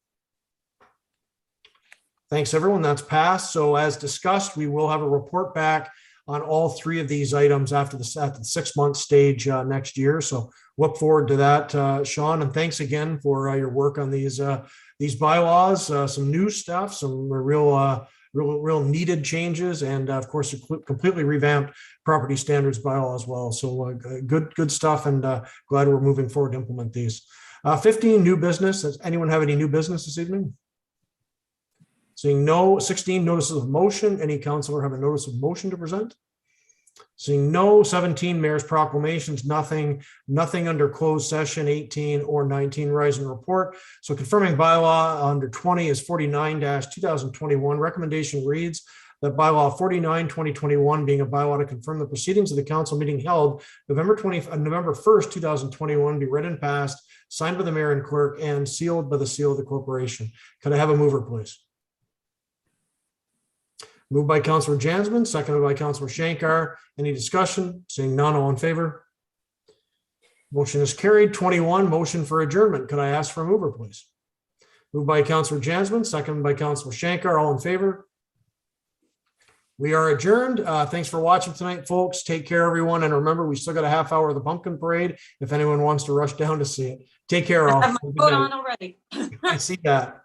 Thanks, everyone. That's passed. So as discussed, we will have a report back on all three of these items after the 6 month stage next year. So look forward to that, Sean. And thanks again for your work on these bylaws. Some new stuff, some real needed changes, and of course, a completely revamped property standards bylaw as well. So good stuff, and glad we're moving forward to implement these. 15, new business. Does anyone have any new business this evening? Seeing no. 16, notices of motion. Any councillor have a notice of motion to present? Seeing no. 17, mayor's proclamations. Nothing under closed session. 18 or 19, rise and report. So confirming bylaw under 20 is 49-2021. Recommendation reads that bylaw 49/2021 being a bylaw to confirm the proceedings of the council meeting held November 1st, 2021 be read and passed, signed by the mayor and clerk, and sealed by the seal of the corporation. Could I have a mover, please? Moved by Councillor Jansman, seconded by Councillor Shankar. Any discussion? Seeing none, all in favor? Motion is carried. 21, motion for adjournment. Could I ask for a mover, please? Moved by Councillor Jansman, seconded by Councillor Shankar. All in favor? We are adjourned. Thanks for watching tonight, folks. Take care, everyone. And remember, we still got a half hour of the pumpkin parade if anyone wants to rush down to see it. Take care, all. I have my coat on already. I see that.